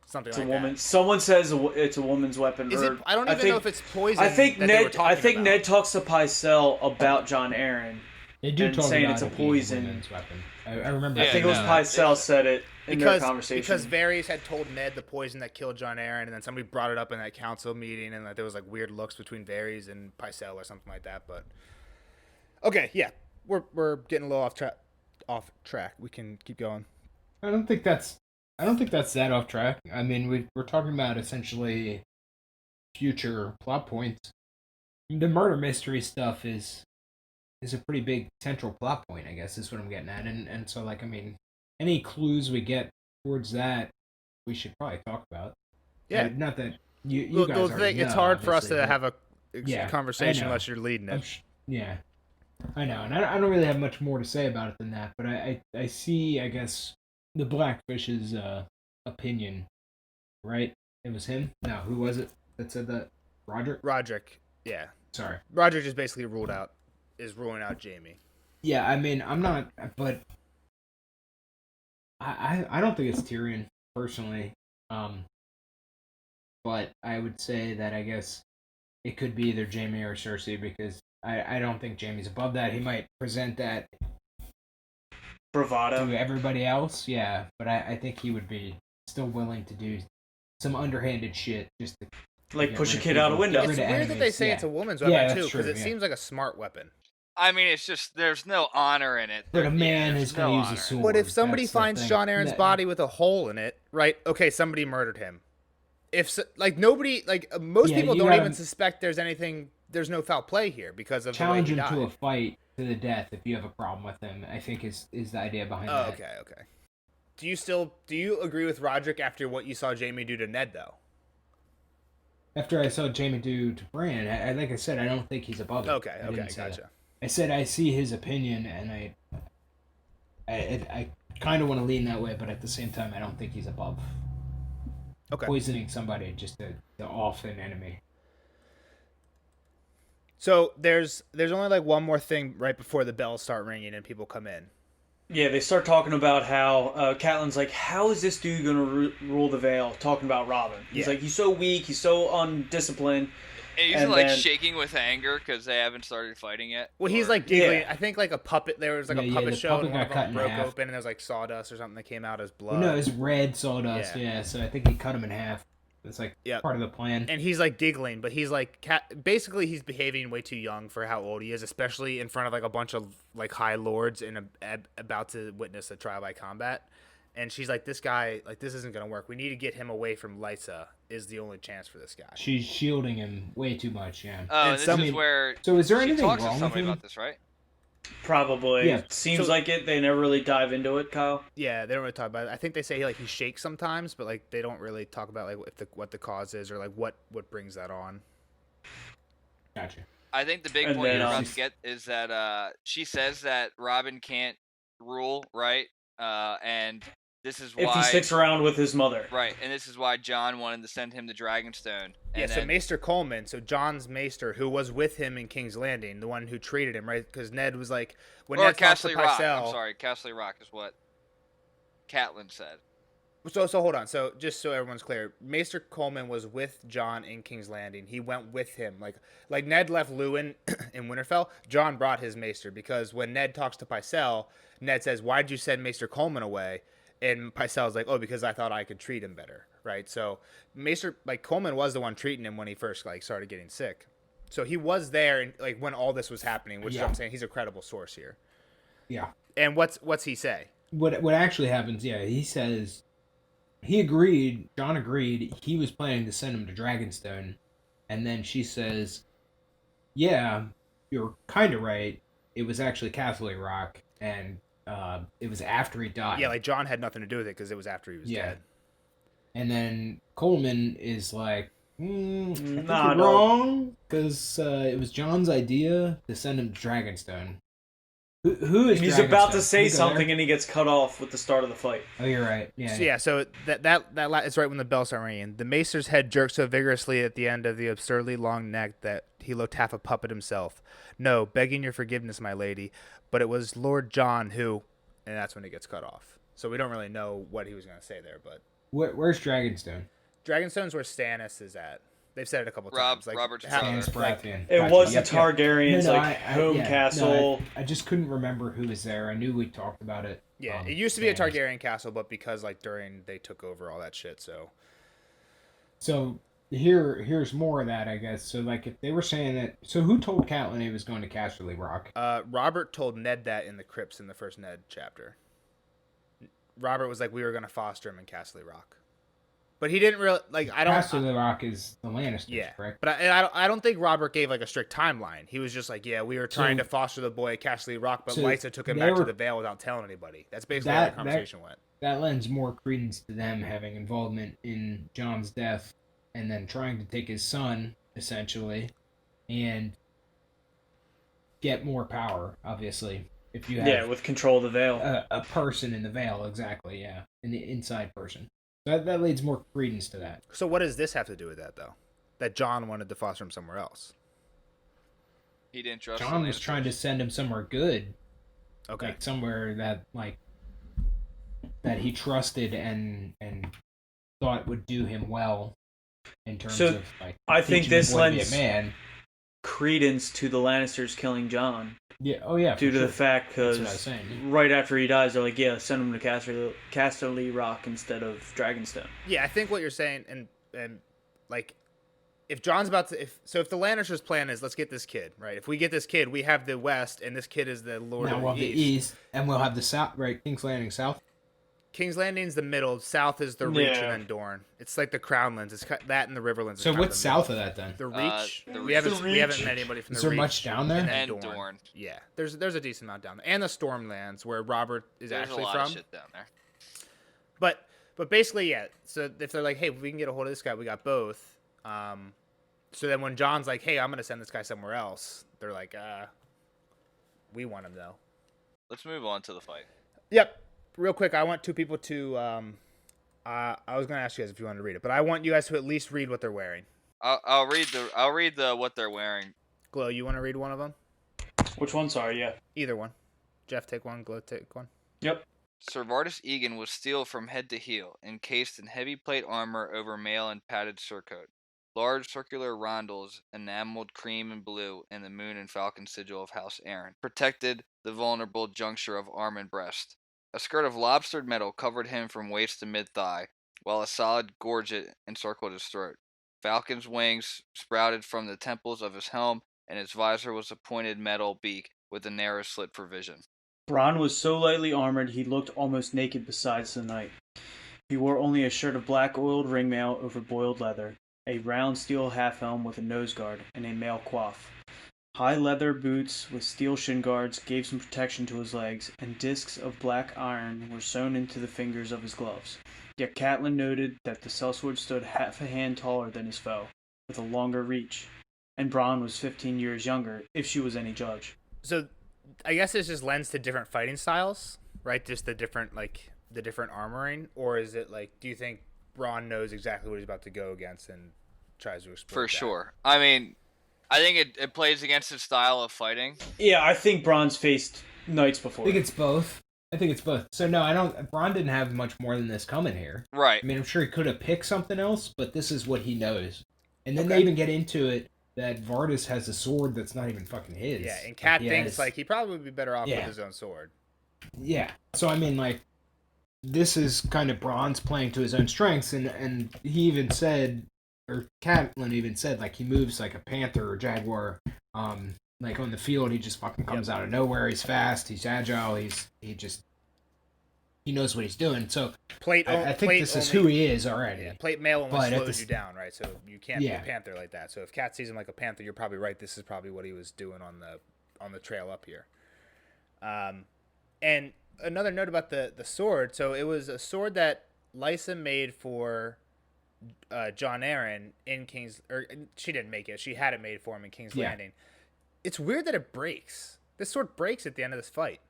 something It's like a woman. that. Someone says it's a woman's weapon. Is or, it? I don't even know if it's poison. I think that they were Ned. talking I think about. Ned talks to Pycelle about John Aaron. They do And talk saying about it's a it being poison. women's weapon. I remember. Yeah, I think it was no, Pycelle said it in their because conversation. Varys had told Ned the poison that killed John Aaron, and then somebody brought it up in that council meeting, and like there was like weird looks between Varys and Pycelle or something like that. But okay, yeah, we're getting a little off track. We can keep going. I don't think that's that off track. I mean, we're talking about essentially future plot points. The murder mystery stuff is a pretty big central plot point, I guess, is what I'm getting at. And so, like, I mean, any clues we get towards that, we should probably talk about. Yeah. Not that you Well, guys the already thing, it's know, hard for us obviously, to but have a Yeah, conversation I know. unless you're leading it. yeah. I know, and I don't really have much more to say about it than that. But I see, I guess, the Blackfish's opinion, right? It was him. No, who was it that said that? Roger. Roderick, yeah. Sorry. Roderick just basically ruling out Jamie. Yeah, I mean, I'm not, but I don't think it's Tyrion personally. Um, but I would say that I guess it could be either Jamie or Cersei because I don't think Jamie's above that. He might present that Bravado. to everybody else, yeah, but I think he would be still willing to do some underhanded shit just to Like get push a rid of kid out a people, window. get It's rid of weird that they enemies, say yeah. it's a woman's Yeah, weapon that's too, because true, it yeah. seems like a smart weapon. I mean, it's just there's no honor in it. But a man there's is going to no use honor. a sword. But if somebody that's the finds thing. John Aaron's body with a hole in it, right? Okay, somebody murdered him. Like nobody, most Yeah, people you don't gotta- even suspect there's anything. There's no foul play here because of challenge the him way he to a died. fight to the death if you have a problem with him, I think is the idea behind Oh, that. okay. Do you agree with Roderick after what you saw Jamie do to Ned though? After I saw Jamie do to Bran, like I said, I don't think he's above it. Okay, I didn't say gotcha. that. I said I see his opinion, and I kind of want to lean that way, but at the same time, I don't think he's above Okay. poisoning somebody just to off an enemy. So there's only like one more thing right before the bells start ringing and people come in. Yeah, they start talking about how Catelyn's like, how is this dude gonna rule the Vale? Talking about Robin. He's Yeah. like, he's so weak, he's so undisciplined. And he's And like then- shaking with anger because they haven't started fighting yet. Well, he's Or- like giggling. Yeah. I think like a puppet. There was like a puppet the show puppet and one got of cut them in broke half. open and there was like sawdust or something that came out as blood. No, it's red sawdust. Yeah. Yeah, so I think he cut him in half. It's like Yep. part of the plan. And he's like giggling, but he's like basically he's behaving way too young for how old he is, especially in front of like a bunch of like high lords and about to witness a trial by combat. And she's like, this guy, like this isn't gonna work. We need to get him away from Lysa. Is the only chance for this guy. She's shielding him way too much. Yeah. Oh, And and this some- is where So is there she anything talks to wrong with somebody him? about this, right? Probably. Yeah, Seems so- like it. They never really dive into it, Kyle. Yeah, they don't really talk about it. I think they say like he shakes sometimes, but like they don't really talk about like what the cause is or like what brings that on. Gotcha. I think the big And point then, you're about to get is that she says that Robin can't rule, right? And this is why If he sticks around with his mother. right, and this is why John wanted to send him to Dragonstone. Yeah, And so then, Maester Coleman, so John's Maester, who was with him in King's Landing, the one who treated him, right? Because Ned was like, when or Ned talks to Castle Rock. I'm Pycelle. sorry, Castle Rock is what Catelyn said. So hold on. So just so everyone's clear, Maester Coleman was with John in King's Landing. He went with him, like Ned left Lewin in Winterfell. John brought his Maester because when Ned talks to Pycelle, Ned says, "Why did you send Maester Coleman away?" And Pycelle's like, "Oh, because I thought I could treat him better." Right. So Maester Coleman was the one treating him when he first started getting sick. So he was there and when all this was happening, which is what I'm saying he's a credible source here. Yeah. And what's he say? What actually happens? Yeah, he says he agreed. John agreed. He was planning to send him to Dragonstone, and then she says, "Yeah, you're kind of right. It was actually Castle Rock, and it was after he died." Yeah, John had nothing to do with it because it was after he was dead. And then Coleman is like, I think Nah, you're no. wrong, because it was John's idea to send him to Dragonstone. Who is And he's about to Dragonstone? say Can we go something there? and he gets cut off with the start of the fight. Oh, you're right. Yeah. So so that it's right when the bells start ringing. The maester's head jerked so vigorously at the end of the absurdly long neck that he looked half a puppet himself. "No, begging your forgiveness, my lady, but it was Lord John who," and that's when it gets cut off. So we don't really know what he was going to say there, but Where's Dragonstone? Dragonstone's where Stannis is at. They've said it a couple times. Robert's Stannis brother. Baratheon. It Gotcha. was Yep, the yep. Targaryens, No, home yeah, castle. no, I just couldn't remember who was there. I knew we talked about it. Yeah, it used to be a Stannis. Targaryen castle, but because during they took over all that shit, so So here's more of that, I guess. So if they were saying that, so who told Catelyn he was going to Casterly Rock? Robert told Ned that in the crypts in the first Ned chapter. Robert was like, we were going to foster him in Castle Rock. But he didn't really, I don't... Casterly Rock is the Lannisters, Yeah, correct? but I don't think Robert gave a strict timeline. He was just like, yeah, we were trying to foster the boy at Castle Rock, but so Lysa took him they back to were- the Vale without telling anybody. That's basically how the conversation went. That lends more credence to them having involvement in John's death and then trying to take his son, essentially. And get more power, obviously, if you Yeah, have with control of the veil. a person in the veil, exactly, yeah, in the inside person. That leads more credence to that. So what does this have to do with that, though? That John wanted to foster him somewhere else. He didn't trust John the was trying to Lannisters. send him somewhere good, Okay. like somewhere that he trusted and thought would do him well in terms So, of like. I think teaching the this boy to be lends a man. credence to the Lannisters killing John. Yeah. Oh yeah. Due for to sure. the fact, That's what I was because saying. right after he dies, they're like, yeah, send him to Casterly Rock instead of Dragonstone. Yeah, I think what you're saying, and like, if John's about to, if the Lannisters' plan is, let's get this kid, right? If we get this kid, we have the West, and this kid is the Lord Now of we'll the have the East, and we'll have the South, right? King's Landing South. King's Landing's the middle. South is the Reach, Yeah. and then Dorne. It's like the Crownlands. It's that and the Riverlands. is So kind of what's the middle. south of that then? The Reach. The we Reach. haven't met anybody from Is the there Reach. much down there? And then And Dorne. Dorne. Yeah, there's a decent amount down there, and the Stormlands where Robert is There's actually a lot from. of shit down there. But basically, yeah. So if they're like, hey, if we can get a hold of this guy, we got both. So then when John's like, hey, I'm gonna send this guy somewhere else, they're like, we want him though. Let's move on to the fight. Yep. Real quick, I want two people to. I was gonna ask you guys if you wanted to read it, but I want you guys to at least read what they're wearing. I'll read the what they're wearing. Glow, you want to read one of them? Which one? Sorry, yeah. Either one. Jeff, take one. Glow, take one. Yep. Sir Vardis Egan was steel from head to heel, encased in heavy plate armor over mail and padded surcoat. Large circular rondels, enameled cream and blue, and the moon and falcon sigil of House Aaron, protected the vulnerable juncture of arm and breast. A skirt of lobstered metal covered him from waist to mid-thigh, while a solid gorget encircled his throat. Falcon's wings sprouted from the temples of his helm, and its visor was a pointed metal beak with a narrow slit for vision. Bronn was so lightly armored he looked almost naked beside the knight. He wore only a shirt of black oiled ringmail over boiled leather, a round steel half-helm with a nose guard, and a mail coif. High leather boots with steel shin guards gave some protection to his legs, and discs of black iron were sewn into the fingers of his gloves. Yet Catelyn noted that the sellsword stood half a hand taller than his foe, with a longer reach, and Bronn was 15 years younger, if she was any judge. So, I guess this just lends to different fighting styles, right? Just the different armoring, or is it like? Do you think Bronn knows exactly what he's about to go against and tries to explore? For sure. I mean, I think it plays against his style of fighting. Yeah, I think Bronn's faced knights before. I think it's both. So no, I don't. Bronn didn't have much more than this coming here. Right. I mean, I'm sure he could have picked something else, but this is what he knows. And then Okay. they even get into it that Vardis has a sword that's not even fucking his. Yeah, and Cat He thinks has- like he probably would be better off with Yeah. his own sword. Yeah. So I mean, like, this is kind of Bronn's playing to his own strengths, and he even said, or Catelyn even said, like, he moves like a panther or jaguar. Like on the field, he just fucking comes out of nowhere. He's fast. He's agile. He knows what he's doing. So I think this is who he is already. Yeah, plate mail only But at slows the you down, right? So you can't be a panther like that. So if Cat sees him like a panther, you're probably right. This is probably what he was doing on the trail up here. And another note about the sword. So it was a sword that Lysa made for John Arryn in King's, or she didn't make it. She had it made for him in King's Landing. It's weird that it breaks. This sword breaks at the end of this fight.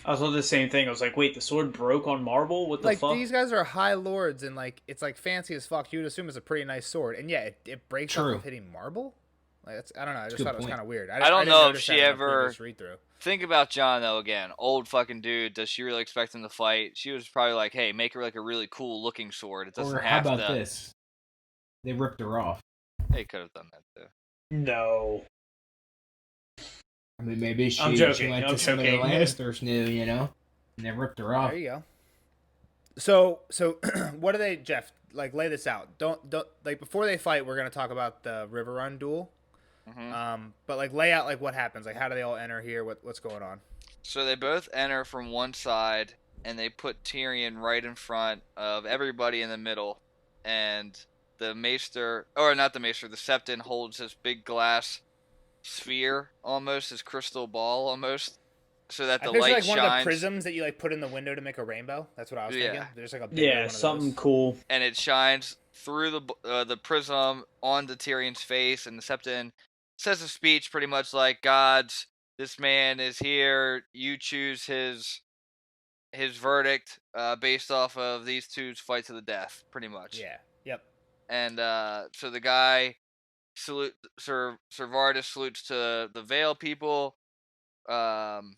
I was on the same thing. I was like, wait, the sword broke on marble? What the Like fuck? these guys are high lords and like it's like fancy as fuck. You would assume it's a pretty nice sword, and yeah, it breaks off of hitting marble. Like that's, I don't know. I just thought it was kind of weird. I don't didn't know if notice she that in the ever previous read-through. think about John though. Again, old fucking dude. Does she really expect him to fight? She was probably like, "Hey, make her like a really cool looking sword. It doesn't Or how have about to." this? They ripped her off. They could have done that too. No. I mean, maybe she I'm joking, went I'm to some of the joking. Lannisters knew, and they ripped her off. There you go. So what do they, Jeff? Like, lay this out. Don't like before they fight. We're gonna talk about the River Run duel. Mm-hmm. But like lay out like what happens. Like how do they all enter here? What's going on? So they both enter from one side, and they put Tyrion right in front of everybody in the middle, and the Maester, or not the Maester, the Septon holds this big glass sphere, almost this crystal ball, almost, so that the I picture light like one of the shines, prisms that you like put in the window to make a rainbow. That's what I was thinking. There's like a big one Yeah, of something those. cool. and it shines through the prism onto Tyrion's face, and the Septon says a speech pretty much like, "Gods, this man is here. You choose his verdict based off of these two's fight to the death, pretty much." Yeah. Yep. And so the guy Sir Vardis salutes to the Vale people. Bronn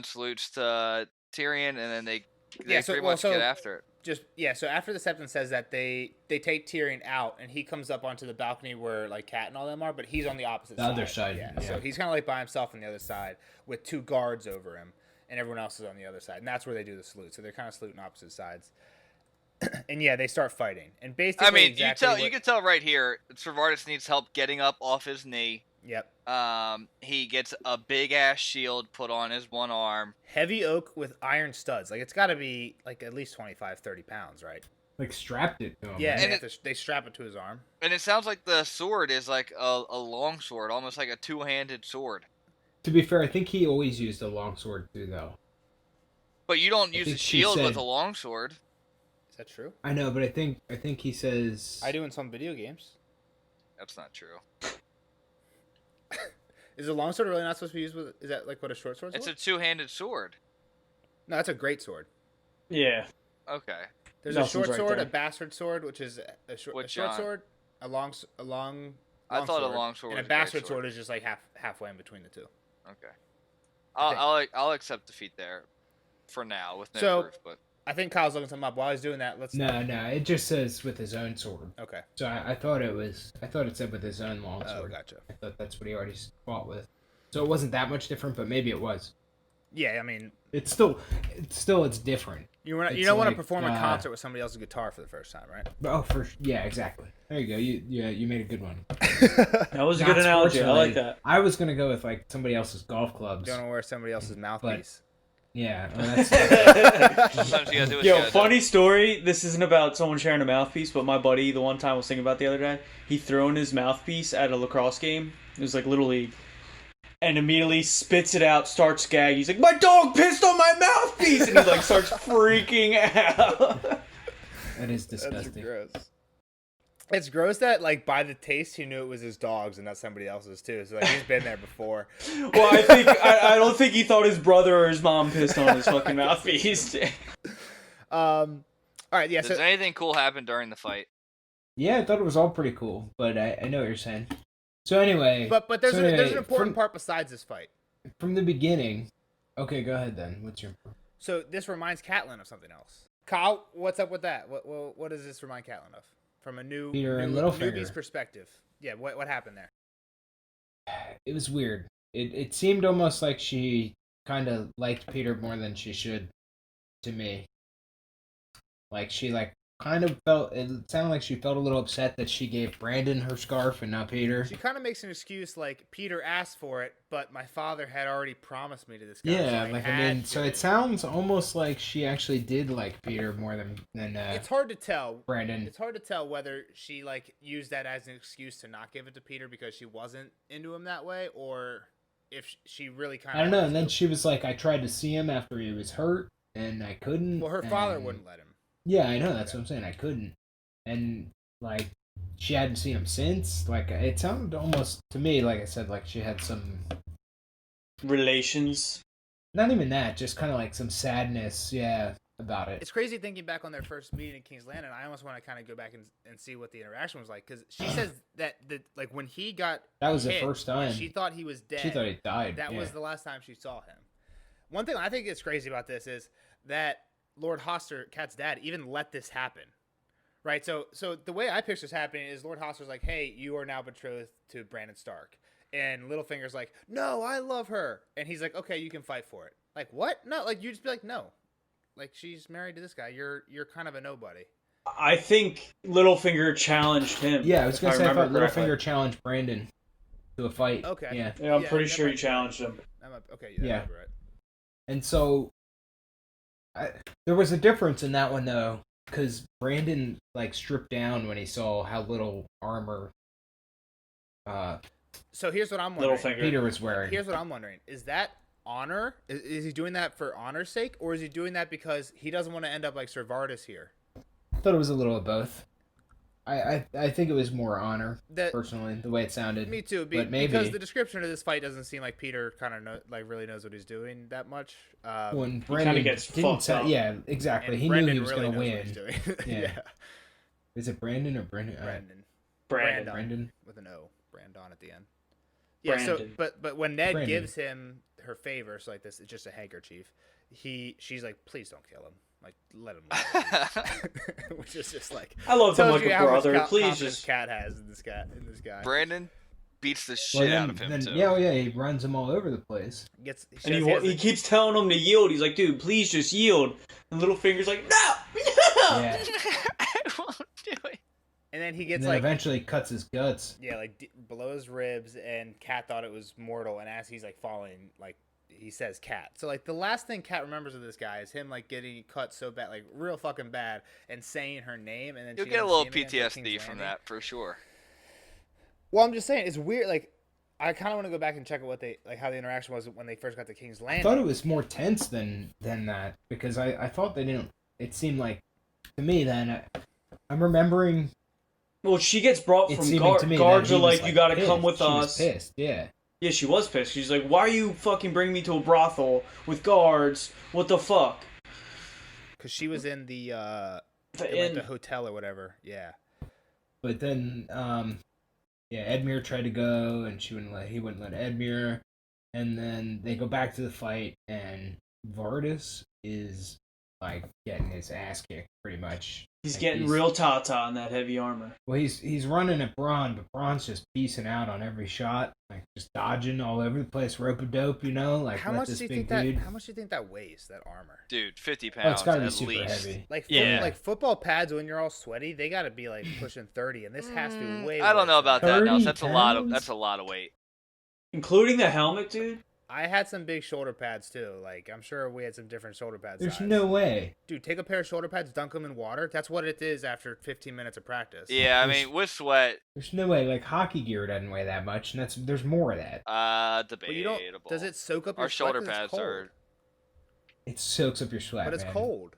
salutes to Tyrion, and then they Yeah. So pretty well, much so get after it. so after the Septon says that they take Tyrion out, and he comes up onto the balcony where like Cat and all them are, but he's on the opposite side. other side, Yeah. yeah. So he's kind of like by himself on the other side with 2 guards over him, and everyone else is on the other side, and that's where they do the salute. So they're kind of saluting opposite sides. And yeah, they start fighting, and basically, I mean, exactly you can tell right here, Sir Vardis needs help getting up off his knee. Yep. He gets a big ass shield put on his one arm. Heavy oak with iron studs. Like, it's got to be like at least 25, 30 pounds, right? Like strapped it to him. Yeah, right? and they strap it to his arm. And it sounds like the sword is like a long sword, almost like a two-handed sword. To be fair, I think he always used a longsword too, though. But you don't I use a think he shield with said- a longsword. Is that true? I know, but I think he says. I do in some video games. That's not true. Is a longsword really not supposed to be used with? Is that like what a short sword's It's for? a two-handed sword. No, that's a great sword. Yeah. Okay. There's Nelson's a short right sword, there. a bastard sword, which is a short Which, sword, a long I thought a longsword and a was a great bastard sword. sword is just like halfway in between the two. Okay. think- I'll accept defeat there, for now with no So- proof. But I think Kyle's looking something up. While he's doing that, let's. No, it just says with his own sword. Okay. So I thought it said with his own longsword. Oh, gotcha. I thought that's what he already fought with. So it wasn't that much different, but maybe it was. Yeah, I mean, It's different. you It's don't want to like, perform a concert with somebody else's guitar for the first time, right? Yeah, exactly. There you go. You made a good one. That was a good Not analogy. I like sports-related. that. I was gonna go with like somebody else's golf clubs. Don't want to wear somebody else's mouthpiece. Yeah, well, that's sometimes you gotta do what you Yo, gotta funny story. This isn't about someone sharing a mouthpiece, but my buddy, the one time I was thinking about the other day, he threw in his mouthpiece at a lacrosse game. It was like Little League. And immediately spits it out, starts gagging. He's like, "My dog pissed on my mouthpiece!" And he like starts freaking out. that is That's disgusting. gross. It's gross that, like, by the taste, he knew it was his dog's and not somebody else's, too. So, like, he's been there before. Well, I don't think he thought his brother or his mom pissed on his fucking mouthpiece. All right, yeah, do. Does so anything cool happen during the fight? Yeah, I thought it was all pretty cool, but I know what you're saying. So anyway, but there's so there's anyway, an important part besides this fight. from the beginning. Okay, go ahead then. What's your? So this reminds Catelyn of something else. Kyle, what's up with that? What does this remind Catelyn of? From a Peter and Littlefinger. newbie's perspective. Yeah, what happened there? It was weird. It seemed almost like she kind of liked Peter more than she should, to me. Like she kind of felt. It sounded like she felt a little upset that she gave Brandon her scarf and not Peter. She kind of makes an excuse like Peter asked for it, but my father had already promised me to this guy. Yeah, so like I had mean, so to. it sounds almost like she actually did like Peter more than It's hard to tell. Brandon. It's hard to tell whether she like used that as an excuse to not give it to Peter because she wasn't into him that way, or if she really kind of. I don't know. And then she was like, I tried to see him after he was hurt, and I couldn't. Well, her father and- wouldn't let him. Yeah, I know. That's what I'm saying. I couldn't. And, like, she hadn't seen him since. Like, it sounded almost, to me, like I said, like she had some... Relations. Not even that, just kind of like some sadness, yeah, about it. It's crazy thinking back on their first meeting in King's Landing. I almost want to kind of go back and see what the interaction was like, because she says that like when he got That was the hit, first time. she thought he was dead. She thought he died. That yeah. was the last time she saw him. One thing I think is crazy about this is that Lord Hoster, Kat's dad, even let this happen. Right? So the way I picture this happening is Lord Hoster's like, hey, you are now betrothed to Brandon Stark. And Littlefinger's like, no, I love her. And he's like, okay, you can fight for it. Like, what? No, like, you just be like, no. Like, she's married to this guy. You're kind of a nobody. I think Littlefinger challenged him. Yeah, I was going to say, I thought remember correctly. Littlefinger challenged Brandon to a fight. Okay. Yeah. Yeah, I'm Yeah, pretty that sure he might be challenged him. Okay, Yeah. that might be right. And so, there was a difference in that one, though, because Brandon, like, stripped down when he saw how little armor So here's what I'm wondering. Littlefinger. Peter was wearing. Here's what I'm wondering. Is that honor? Is he doing that for honor's sake? Or is he doing that because he doesn't want to end up like Sir Vardis here? I thought it was a little of both. I think it was more honor, That personally, the way it sounded. me too, But maybe because the description of this fight doesn't seem like Peter kind of really knows what he's doing that much. when kinda Brendan gets didn't fucked sound, up. yeah, exactly. and He Brendan knew he was really gonna knows what he's win. doing. Yeah. Yeah. Is it Brandon or Brendan? Brandon Brendan. with an O, Brandon at the end. Yeah. So, Brandon. but when Ned Brandon. gives him her favor, so like this, it's just a handkerchief. She's like, please don't kill him. Like, let him live. Which is just like, I love him tells like you a how much brother. Please confidence just. Cat has in this guy. Brandon beats the Well, shit then, out of him then, too. yeah, he runs him all over the place. Gets And has he keeps telling him to yield. He's like, dude, please just yield. And Littlefinger's like, no! Yeah. I won't do it. and then he And gets then like eventually cuts his guts. yeah, like below his ribs, and Cat thought it was mortal. And as he's like falling, like he says Cat. So like the last thing Cat remembers of this guy is him like getting cut so bad, like real fucking bad, and saying her name, and then You'll she get a doesn't little see him again until PTSD King's from Landing. that for sure. Well, I'm just saying it's weird. Like I kind of want to go back and check out what they like how the interaction was when they first got to King's I Landing. thought it was more tense than that, because I thought they didn't. It seemed like to me then I'm remembering Well, she gets brought it from seeming to me guards that are he was, like, you gotta pissed. come with She was us. pissed, yeah. Yeah, she was pissed. She's like, why are you fucking bringing me to a brothel with guards? What the fuck? Because she was in the In- the hotel or whatever. Yeah. But then, yeah, Edmure tried to go, and he wouldn't let Edmure, and then they go back to the fight, and Vardis is like getting his ass kicked pretty much. He's Like, getting real Tata in that heavy armor. Well, he's running at Braun, but Braun's just piecing out on every shot, like just dodging all over the place, rope a dope, like How let much this do you big think dude. How much do you think that weighs, that armor? Dude, 50 Oh, pounds it's gotta be at super least. heavy. Like Yeah. like football pads when you're all sweaty, they got to be like pushing 30, and this has to be way. I don't worse know than about that. No, 30 that's a lot of pounds? that's a lot of weight. Including the helmet, dude? I had some big shoulder pads too. Like I'm sure we had some different shoulder pads. There's size. no way. Dude, take a pair of shoulder pads, dunk them in water. That's what it is after 15 minutes of practice. Yeah, I mean, with sweat, There's no way. Like hockey gear doesn't weigh that much, and there's more of that. But you don't. debatable. Does it soak up your Our sweat? shoulder 'Cause it's pads cold. are. It soaks up your sweat, But it's man. cold.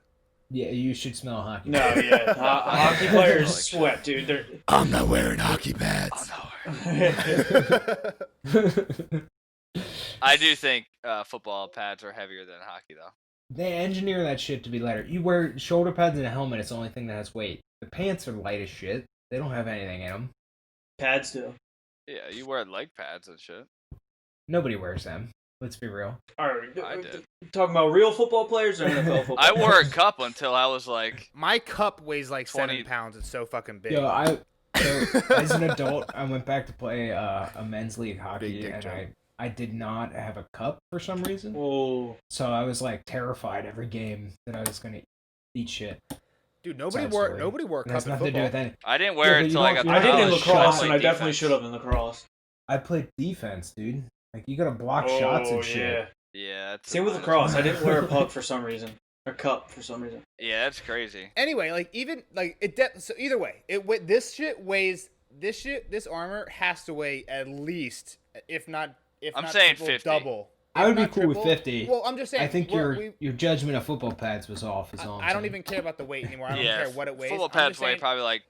Yeah, you should smell hockey. No, yeah. Hockey players sweat, dude. They're... I'm not wearing hockey pads. Oh no. I do think football pads are heavier than hockey, though. They engineer that shit to be lighter. You wear shoulder pads and a helmet. It's the only thing that has weight. The pants are light as shit. They don't have anything in them. Pads do. Yeah, you wear leg pads and shit. Nobody wears them. Let's be real. Alright, I did. talking about real football players or NFL football I wore a players? cup until I was like, My cup weighs like 20 7 pounds. It's so fucking big. So as an adult, I went back to play a men's league hockey, Big dick and joke. I did not have a cup for some reason. Whoa. So I was like terrified every game that I was gonna eat shit. Dude, nobody Sad wore story. nobody wore a It cup has in nothing to do football. with anything. I didn't wear Yeah, it but until you I don't- got you to I did in college. lacrosse, I and I played definitely defense. should have in lacrosse. I played defense, dude. Like you gotta block shots and shit. Yeah, that's Same with lacrosse. I didn't wear a puck for some reason. Or cup for some reason. Yeah, that's crazy. Anyway, like even like so either way, this armor has to weigh at least if not I'm not saying triple, 50. double. I If would be not cool with triple. 50. Well, I'm just saying. I think we- your judgment of football pads was off. Is all. I don't even care about the weight anymore. I don't Yeah, care what it weighs. football I'm pads just weigh saying, probably like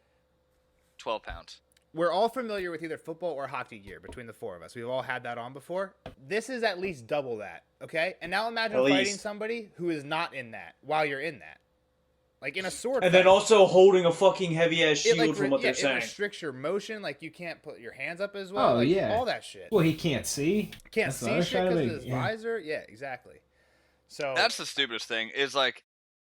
12 pounds. we're all familiar with either football or hockey gear between the four of us. We've all had that on before. This is at least double that, okay? And now imagine At fighting least. somebody who is not in that while you're in that. Like in a sword And fight. then also holding a fucking heavy ass it, shield like, from what they're it saying. restricts your motion. Like you can't put your hands up as well. Oh, like, yeah. all that shit. Well, he can't see. Can't That's the see other shit side of because it, of his yeah. visor. Yeah, exactly. So That's the stupidest thing is like,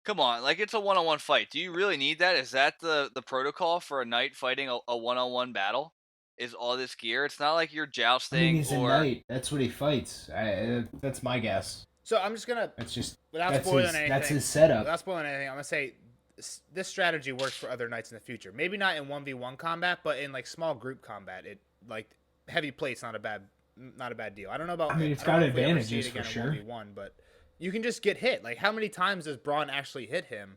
come on, like it's a one-on-one fight. Do you really need that? Is that the protocol for a knight fighting a one-on-one battle? Is all this gear? It's not like you're I jousting mean, he's or a knight. That's what he fights. That's my guess. so I'm just gonna That's just without that's spoiling his, anything. that's his setup. Without spoiling anything, I'm gonna say this strategy works for other knights in the future. Maybe not in 1v1 combat, but in like small group combat, it like heavy plate's not a bad deal. I don't know about. I mean, it's I don't got know if we ever see advantages it again for in sure. 1v1, but you can just get hit. Like how many times does Braun actually hit him,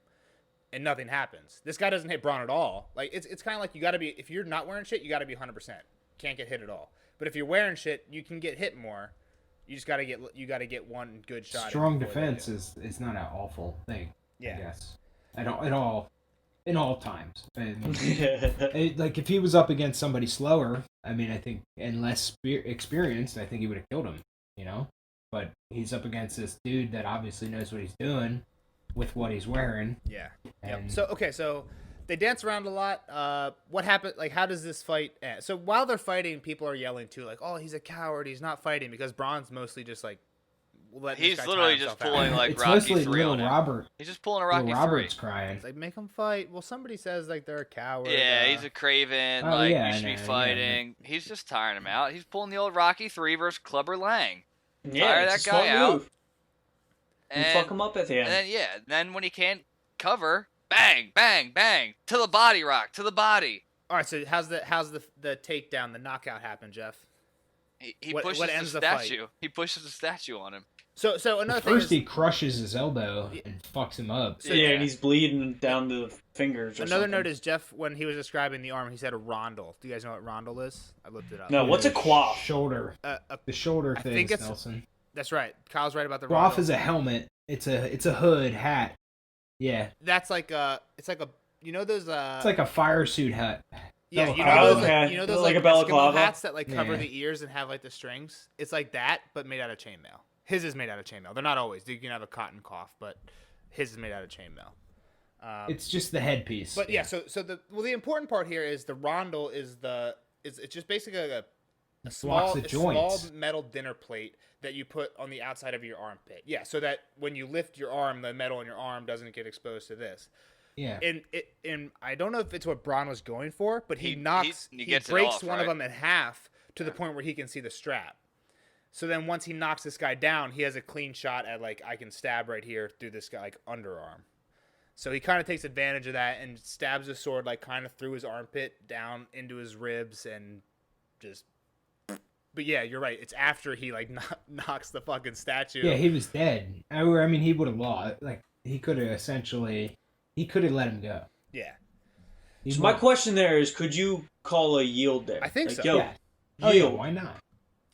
and nothing happens? This guy doesn't hit Braun at all. Like it's kind of like you got to be if you're not wearing shit, you got to be 100%. Can't get hit at all. But if you're wearing shit, you can get hit more. You just gotta get one good shot. in Strong before they defense do. is not an awful thing. Yeah. I guess. I don't at all. in all times. I mean, like if he was up against somebody slower, I mean, I think and less experienced, I think he would have killed him. You know, but he's up against this dude that obviously knows what he's doing with what he's wearing. Yeah. Yep. And So they dance around a lot. What happened? Like, how does this fight end? So while they're fighting, people are yelling too, like, "Oh, he's a coward. He's not fighting," because Braun's mostly just like, letting this He's guy literally tire just himself pulling out. like it's Rocky mostly 3 little on him. Robert. He's just pulling a Rocky Little 3. Robert's crying. It's like, make him fight. Well, somebody says like they're a coward. Yeah, he's a craven. Oh, Like yeah, you I should be know, yeah, fighting. He's just tiring him out. He's pulling the old Rocky 3 versus Clubber Lang. Yeah, Tire it's that a guy smart out. move. And And fuck him up at the end. then when he can't cover, bang, bang, bang to the body rock, to the body. All right. So how's the takedown, the knockout happen, Jeff? He What pushes ends the the fight? statue. He pushes the statue on him. So another thing First, is, he crushes his elbow and fucks him up. Yeah, and he's bleeding down the fingers. Or another something. note is Jeff, when he was describing the arm, he said a rondel. Do you guys know what rondel is? I looked it up. No, what's a quaff? Shoulder. The shoulder I thing, think it's- Nelson. That's right. Kyle's right about the Quaff rondel. is a helmet. It's a hood hat. Yeah, That's like it's like a, you know those it's like a fire suit hat. yeah, Oh, you know those okay. like, you know those Like like a Eskimo balaclava? hats that like cover Yeah. the ears and have like the strings. It's like that, but made out of chainmail. His is made out of chainmail. They're not always. You can have a cotton cough, but his is made out of chainmail. It's just the headpiece. But yeah, so the important part here is the rondel is it's just basically like a small the a small joints. metal dinner plate that you put on the outside of your armpit. Yeah, so that when you lift your arm, the metal in your arm doesn't get exposed to this. Yeah. And I don't know if it's what Braun was going for, but he he gets it breaks off, one right? of them in half to the point where he can see the strap. So then once he knocks this guy down, he has a clean shot at like, I can stab right here through this guy like underarm. So he kind of takes advantage of that and stabs his sword like kind of through his armpit down into his ribs and just. But yeah, you're right. It's after he like knocks the fucking statue. Yeah, he was dead. I mean, he would have lost. Like he could have let him go. Yeah, So my question there is, could you call a yield there? I think like, so. Yo, Yeah. Oh yeah, why not?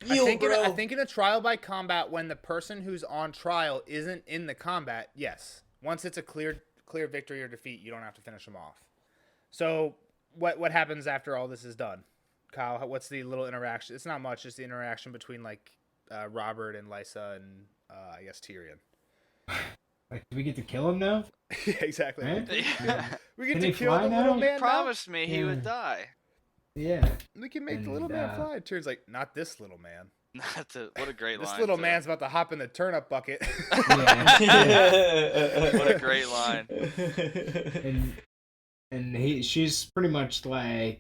I yield, bro. think in a trial by combat, when the person who's on trial isn't in the combat, yes. Once it's a clear victory or defeat, you don't have to finish them off. So what happens after all this is done? Kyle, what's the little interaction? It's not much, just the interaction between like Robert and Lysa and I guess Tyrion. Like, do we get to kill him now? Yeah, exactly. Right? We get Can to he kill fly the now? little He man. Promised me he Yeah. would die. Yeah. We can make the little And, man fly. Tyrion's like, not this little man. What a great This line. little too. man's about to hop in the turnip bucket. Yeah. What a great line. and she's pretty much like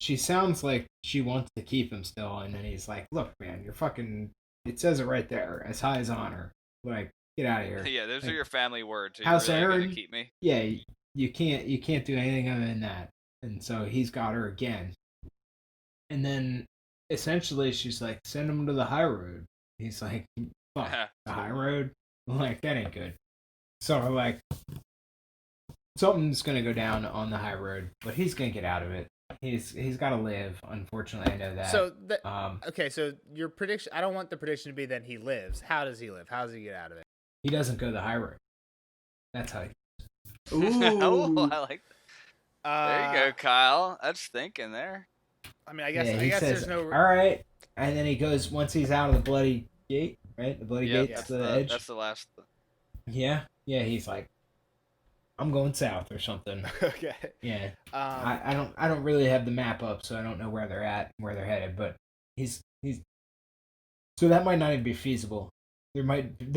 she sounds like she wants to keep him still, and then he's like, look man, you're fucking, it says it right there, as high as honor, like, get out of here. Yeah, those Like, are your family words. Are you House really Aaron? gonna keep me? yeah, you can't do anything other than that. And so he's got her again, and then essentially she's like, send him to the high road. He's like, fuck, the high road, like, that ain't good. So we're like, something's gonna go down on the high road, but he's gonna get out of it. He's got to live. Unfortunately, I know that. So okay, so your prediction. I don't want the prediction to be that he lives. How does he live? How does he get out of it? he doesn't go the high road. That's how. Oh, I like that. Uh, There you go, Kyle. That's thinking there. I mean, I guess he says, there's no. all right, and then he goes once he's out of the bloody gate, right? The bloody Yeah, gate's that's the edge. That's the last. Yeah. He's like, I'm going south or something. Okay. Yeah. Um, I don't really have the map up, so I don't know where they're at, where they're headed. But he's so that might not even be feasible. There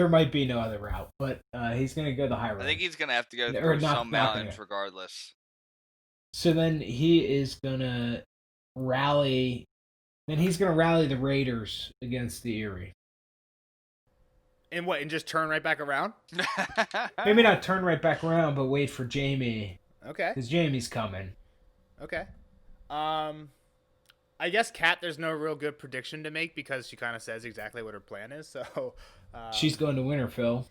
might be no other route, but he's gonna go the high road. I think he's gonna have to go Or through not- some not mountains gonna. regardless. So then he is gonna rally. Then he's gonna rally the Raiders against the Erie. and what? And just turn right back around? Maybe not turn right back around, but wait for Jamie, Okay. because Jamie's coming. Okay. I guess Kat, there's no real good prediction to make because she kind of says exactly what her plan is. So She's going to Winterfell.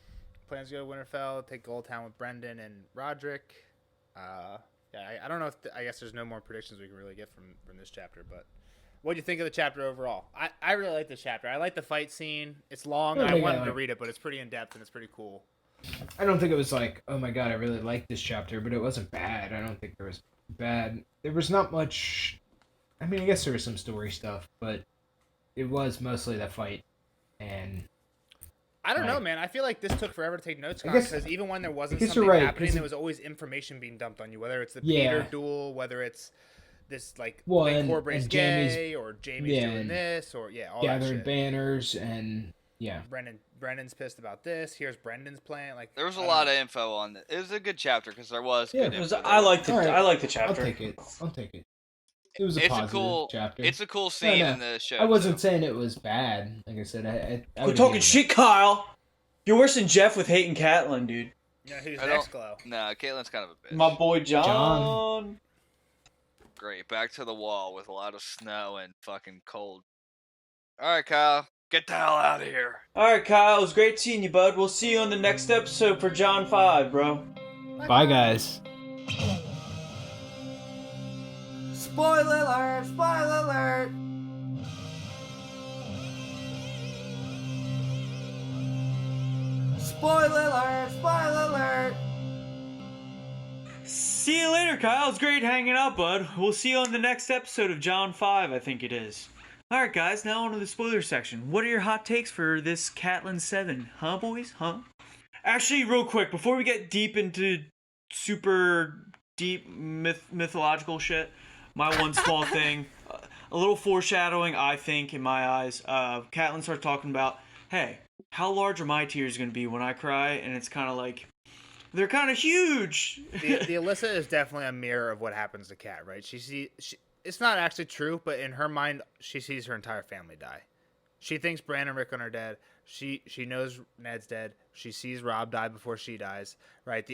plans to go to Winterfell, take Goldtown with Brendan and Roderick. Yeah, I don't know if I guess there's no more predictions we can really get from this chapter, but what do you think of the chapter overall? I really like this chapter. I like the fight scene. It's long. Oh, I yeah, wanted to like- read it, but it's pretty in depth and it's pretty cool. I don't think it was like, oh my god, I really like this chapter, but it wasn't bad. I don't think there was bad. There was not much. I mean, I guess there was some story stuff, but it was mostly that fight. And I don't know, like, man. I feel like this took forever to take notes on guess- because even when there wasn't guess something you're right, happening, 'cause there was always information being dumped on you. Whether it's the Yeah. Peter duel, whether it's this like Well, Lake and Corbray's Jamie's- gay, or Jamie's yeah, doing and this, or all that gathered shit. banners, and yeah. Brendan's pissed about this. Here's Brendan's plan. Like There was a I don't lot know. of info on it. It was a good chapter because there was. Yeah, good it info there. I like the Alright. I like the I'll chapter. take it. I'll take it. It was a It's a positive cool chapter. It's a cool scene no. in the show. I wasn't too. saying it was bad. Like I said, I We're would talking give it- shit, Kyle. You're worse than Jeff with hating Catelyn, dude. Yeah, who's I next, don't- Glow? No, Caitlin's kind of a bitch. My boy John. John. Great. Back to the wall with a lot of snow and fucking cold. All right, Kyle. Get the hell out of here. All right, Kyle. It was great seeing you, bud. We'll see you on the next episode for John 5, bro. Bye, guys. Spoiler alert! Spoiler alert! Spoiler alert! Spoiler alert! See you later, Kyle. It's great hanging out, bud. We'll see you on the next episode of John 5, I think it is. Alright, guys, now on to the spoiler section. What are your hot takes for this Catelyn 7? Huh, boys? Huh? Actually, real quick, before we get deep into super deep mythological shit, my one small thing, a little foreshadowing, I think, in my eyes. Catelyn starts talking about, hey, how large are my tears going to be when I cry? And it's kind of like, they're kind of huge. The Alyssa is definitely a mirror of what happens to Kat, right? It's not actually true, but in her mind, she sees her entire family die. She thinks Bran and Rickon are dead. She knows Ned's dead. She sees Robb die before she dies, right?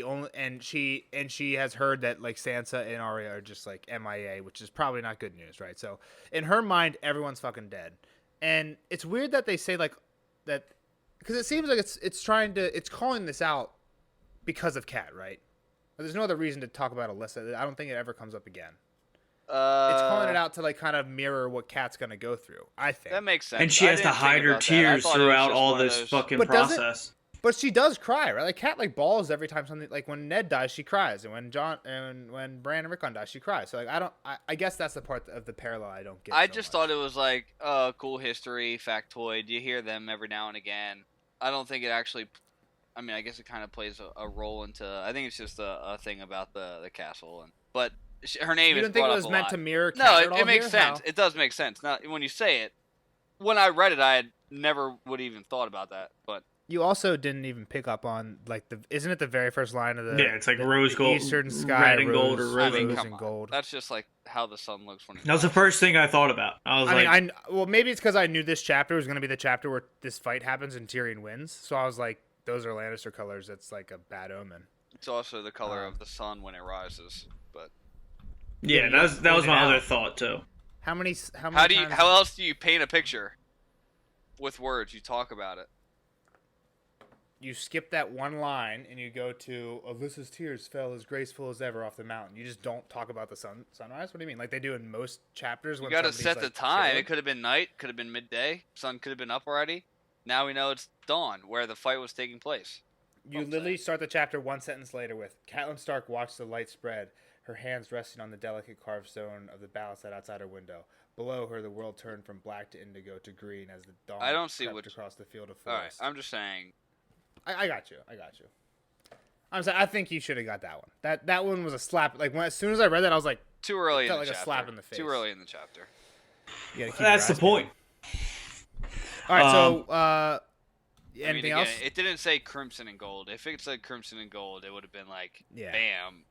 She has heard that like Sansa and Arya are just like MIA, which is probably not good news, right? So in her mind, everyone's fucking dead, and it's weird that they say like that because it seems like it's calling this out because of Kat, right? There's no other reason to talk about Alyssa. I don't think it ever comes up again. It's calling it out to like kind of mirror what Kat's gonna go through. I think That makes sense. And she I has to didn't think hide her about that. I tears thought it was throughout just all one of this those- fucking But does it- process. But she does cry, right? Like Kat like bawls every time something like when Ned dies, she cries, and when Bran and Rickon die, she cries. So like I guess that's the part of the parallel I don't get. I so just much. thought it was like, cool history, factoid. You hear them every now and again. I don't think it actually. I mean, I guess it kind of plays a role into. I think it's just a thing about the castle, but her name You is don't think brought it up was a meant lot. to mirror Kat No, at all it makes here? sense. How? It does make sense. Now, when you say it, when I read it, I had never would even thought about that. But You also didn't even pick up on like isn't it the very first line of the Yeah, it's like the, rose the gold, Eastern sky, red and gold, or rose, rose I mean, and rose come and on, gold. that's just like how the sun looks when. That was the first thing I thought about. I was like, mean, well, maybe it's because I knew this chapter was going to be the chapter where this fight happens and Tyrion wins. So I was like, those are Lannister colors. That's like a bad omen. It's also the color of the sun when it rises. But yeah, that was point it my out. other thought too. How many how do you? times- How else do you paint a picture? With words, you talk about it. you skip that one line and you go to Alyssa's tears fell as graceful as ever off the mountain. You just don't talk about the sunrise. What do you mean? Like they do in most chapters. You When got to somebody's, set the like, time. chilling? It could have been night, could have been midday. Sun could have been up already. Now we know it's dawn, where the fight was taking place. You literally start the chapter one sentence later with Catelyn Stark watched the light spread, her hands resting on the delicate carved stone of the ballast outside her window. Below her, the world turned from black to indigo to green as the dawn I don't see crept which- across the field of All right, forest. I'm just saying. I got you. I'm saying I think you should have got that one. That one was a slap. Like as soon as I read that, I was like, Too early in Felt the like a chapter. slap in the face. Too early in the chapter. you gotta keep That's the your eyes point. peeled. All right, so I mean, anything again, else? it didn't say crimson and gold. If it said crimson and gold, it would have been like, Yeah. bam.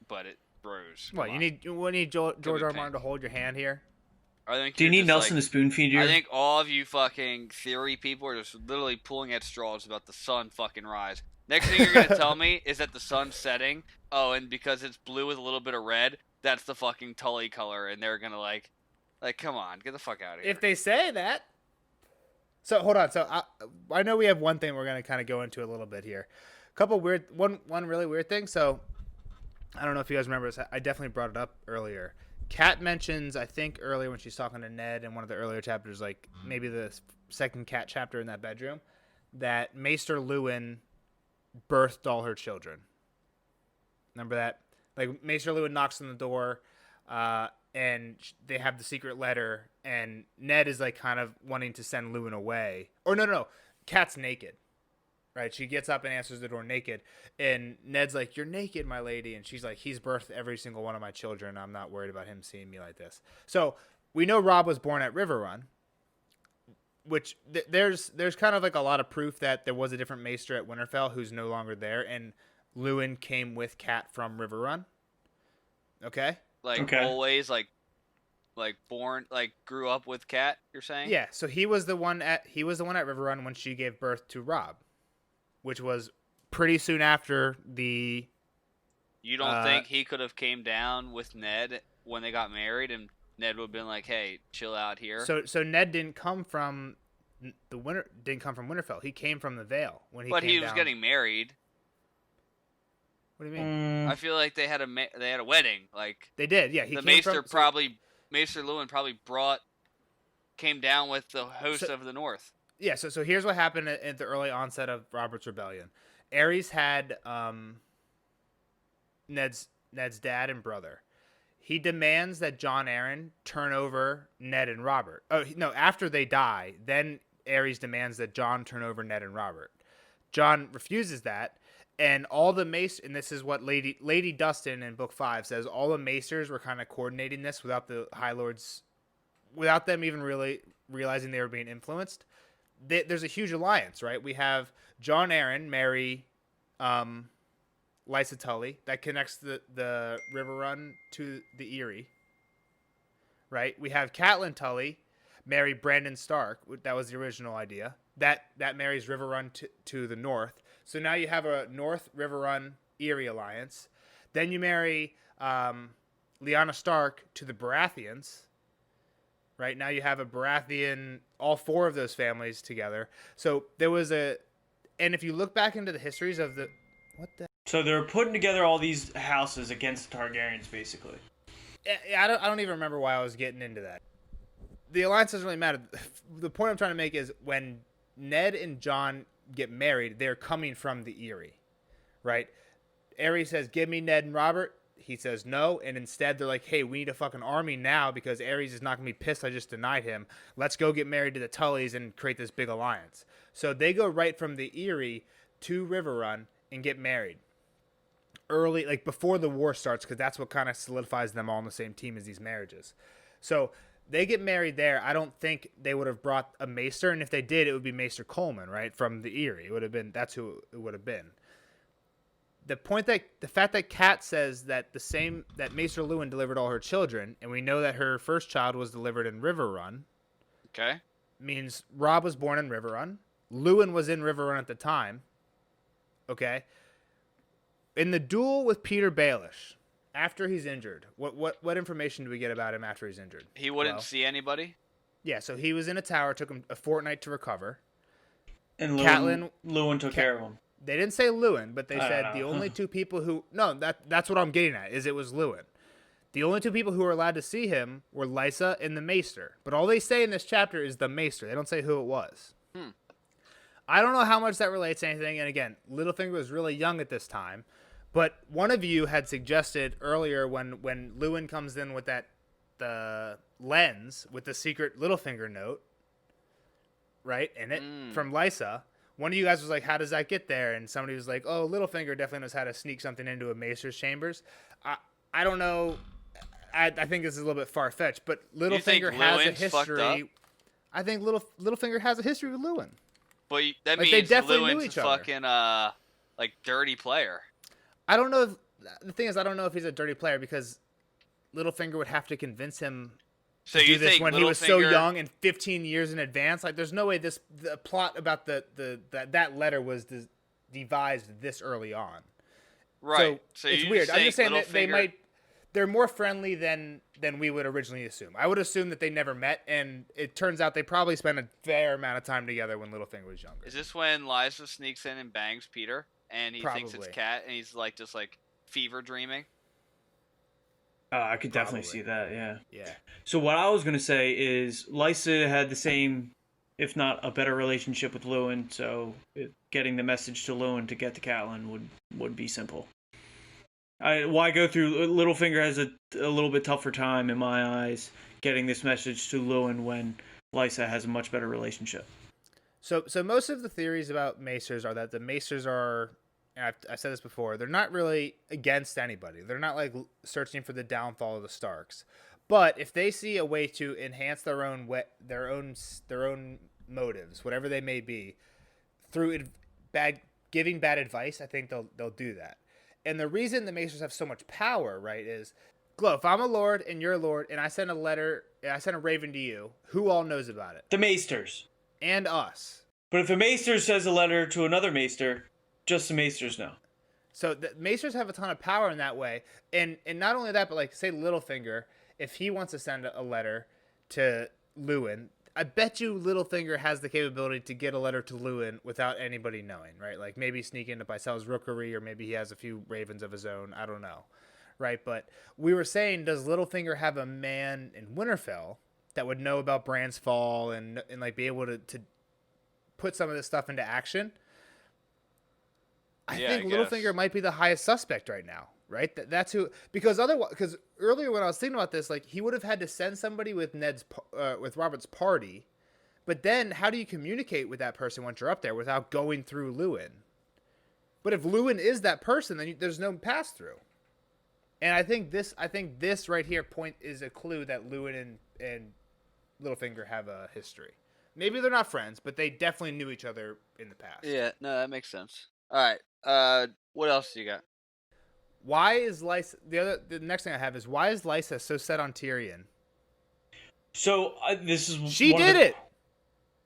But it rose. What Come you on. need George be R. pink. Martin to hold your hand here. I think Do you you're need just, Nelson like, to spoon feed you? I think all of you fucking theory people are just literally pulling at straws about the sun fucking rise. Next thing you're gonna tell me is that the sun's setting. Oh, and because it's blue with a little bit of red, that's the fucking Tully color, and they're gonna like, come on, get the fuck out of here. If they say that. So hold on. So I know we have one thing we're gonna kind of go into a little bit here. Couple weird, one really weird thing. So I don't know if you guys remember this. I definitely brought it up earlier. Kat mentions, I think earlier when she's talking to Ned in one of the earlier chapters, like maybe the second Kat chapter in that bedroom, that Maester Lewin birthed all her children. Remember that? Like Maester Lewin knocks on the door, and they have the secret letter, and Ned is like kind of wanting to send Lewin away. Or no, Kat's naked, right? She gets up and answers the door naked, and Ned's like, "You're naked, my lady," and she's like, "He's birthed every single one of my children. I'm not worried about him seeing me like this." So we know Robb was born at River Run, which there's kind of like a lot of proof that there was a different Maester at Winterfell who's no longer there, and Lewin came with Cat from River Run. Okay. Like always, like born, like grew up with Cat. You're saying? Yeah. So he was the one at River Run when she gave birth to Robb, which was pretty soon after the. You don't think he could have came down with Ned when they got married, and Ned would have been like, "Hey, chill out here." So Ned didn't come from Winterfell. He came from the Vale when he. But came he was down. getting married. What do you mean? I feel like they had a wedding. Like they did. Yeah, Maester Lewin probably came down with the host of the North. Yeah. So here's what happened at the early onset of Robert's rebellion. Aerys had Ned's dad and brother. He demands that Jon Arryn turn over Ned and Robert. Oh no! After they die, then Aerys demands that Jon turn over Ned and Robert. Jon refuses that. And all the mace, and this is what Lady Dustin in Book 5 says, all the maesters were kind of coordinating this without the High Lords, without them even really realizing they were being influenced. There's a huge alliance, right? We have Jon Arryn marry Lysa Tully. That connects the River Run to the Eyrie, right? We have Catelyn Tully marry Brandon Stark. That was the original idea. That marries River Run to the north. So now you have a North River Run Eyrie alliance. Then you marry Lyanna Stark to the Baratheons. Right now you have a Baratheon, all four of those families together. So there was and if you look back into the histories of the, So they're putting together all these houses against the Targaryens, basically. I don't even remember why I was getting into that. The alliance doesn't really matter. The point I'm trying to make is when Ned and Jon get married, they're coming from the Eyrie, right? Aerys says, "Give me Ned and Robert." He says no, and instead they're like, "Hey, we need a fucking army now because Aerys is not gonna be pissed I just denied him. Let's go get married to the Tullys and create this big alliance." So they go right from the Eyrie to River Run and get married early, like before the war starts, because that's what kind of solidifies them all on the same team as these marriages. So they get married there. I don't think they would have brought a maester, and if they did, it would be Maester Coleman, right, from the Eyrie. It would have been, that's who it would have been. The fact that Kat says that that Maester Lewin delivered all her children, and we know that her first child was delivered in River Run. Okay. Means Robb was born in River Run. Lewin was in River Run at the time. Okay. In the duel with Peter Baelish, after he's injured, what information do we get about him after he's injured? He wouldn't see anybody? Yeah, so he was in a tower, took him a fortnight to recover. And Lewin took care of him. They didn't say Lewin, but they said the only two people who... No, that's what I'm getting at, is it was Lewin. The only two people who were allowed to see him were Lysa and the Maester. But all they say in this chapter is the Maester. They don't say who it was. I don't know how much that relates to anything. And again, Littlefinger was really young at this time. But one of you had suggested earlier when Lewin comes in with the lens with the secret Littlefinger note, right, in it, from Lysa, one of you guys was like, how does that get there? And somebody was like, oh, Littlefinger definitely knows how to sneak something into a Maester's chambers. I don't know. I think this is a little bit far-fetched, but Littlefinger has a history. I think Littlefinger has a history with Lewin. But that like, means they definitely Lewin's knew each a other. fucking like dirty player. I don't know if he's a dirty player because Littlefinger would have to convince him So to you do this think when he was so Littlefinger- young and 15 years in advance. Like, there's no way the plot about that letter was devised this early on. Right. So it's you weird. I'm just saying that Littlefinger- they're more friendly than we would originally assume. I would assume that they never met, and it turns out they probably spent a fair amount of time together when Littlefinger was younger. Is this when Lysa sneaks in and bangs Peter, and he thinks it's Probably. Cat, and he's like just like fever dreaming? I could definitely Probably. see that, yeah. Yeah. So what I was going to say is Lysa had the same if not a better relationship with Lewin. So getting the message to Lewin to get to Catelyn would be simple. Why go through? Littlefinger has a little bit tougher time in my eyes getting this message to Lewin when Lysa has a much better relationship. So most of the theories about Macers are that the Macers are, and I've said this before, they're not really against anybody. They're not like searching for the downfall of the Starks. But if they see a way to enhance their own motives, whatever they may be, through giving bad advice, I think they'll do that. And the reason the Macers have so much power, right, is, Glow, if I'm a lord and you're a lord and I send a letter, and I send a raven to you, who all knows about it? The Maesters. And us. But if a Maester says a letter to another Maester, just the Maesters know. So the Maesters have a ton of power in that way. And not only that, but like, say Littlefinger, if he wants to send a letter to Lewin, I bet you Littlefinger has the capability to get a letter to Lewin without anybody knowing, right? Like maybe sneak into Pycelle's rookery, or maybe he has a few ravens of his own. I don't know, right? But we were saying, does Littlefinger have a man in Winterfell that would know about Bran's fall and like be able to put some of this stuff into action? I think Littlefinger might be the highest suspect right now, right? That's who, because earlier when I was thinking about this, like he would have had to send somebody with with Robert's party, but then how do you communicate with that person once you're up there without going through Lewin? But if Lewin is that person, then there's no pass through. And I think this right here is a clue that Lewin and Littlefinger have a history. Maybe they're not friends, but they definitely knew each other in the past. Yeah, no, that makes sense. All right. What else do you got? Why is Lysa... The next thing I have is, why is Lysa so set on Tyrion? So, this is... She did it!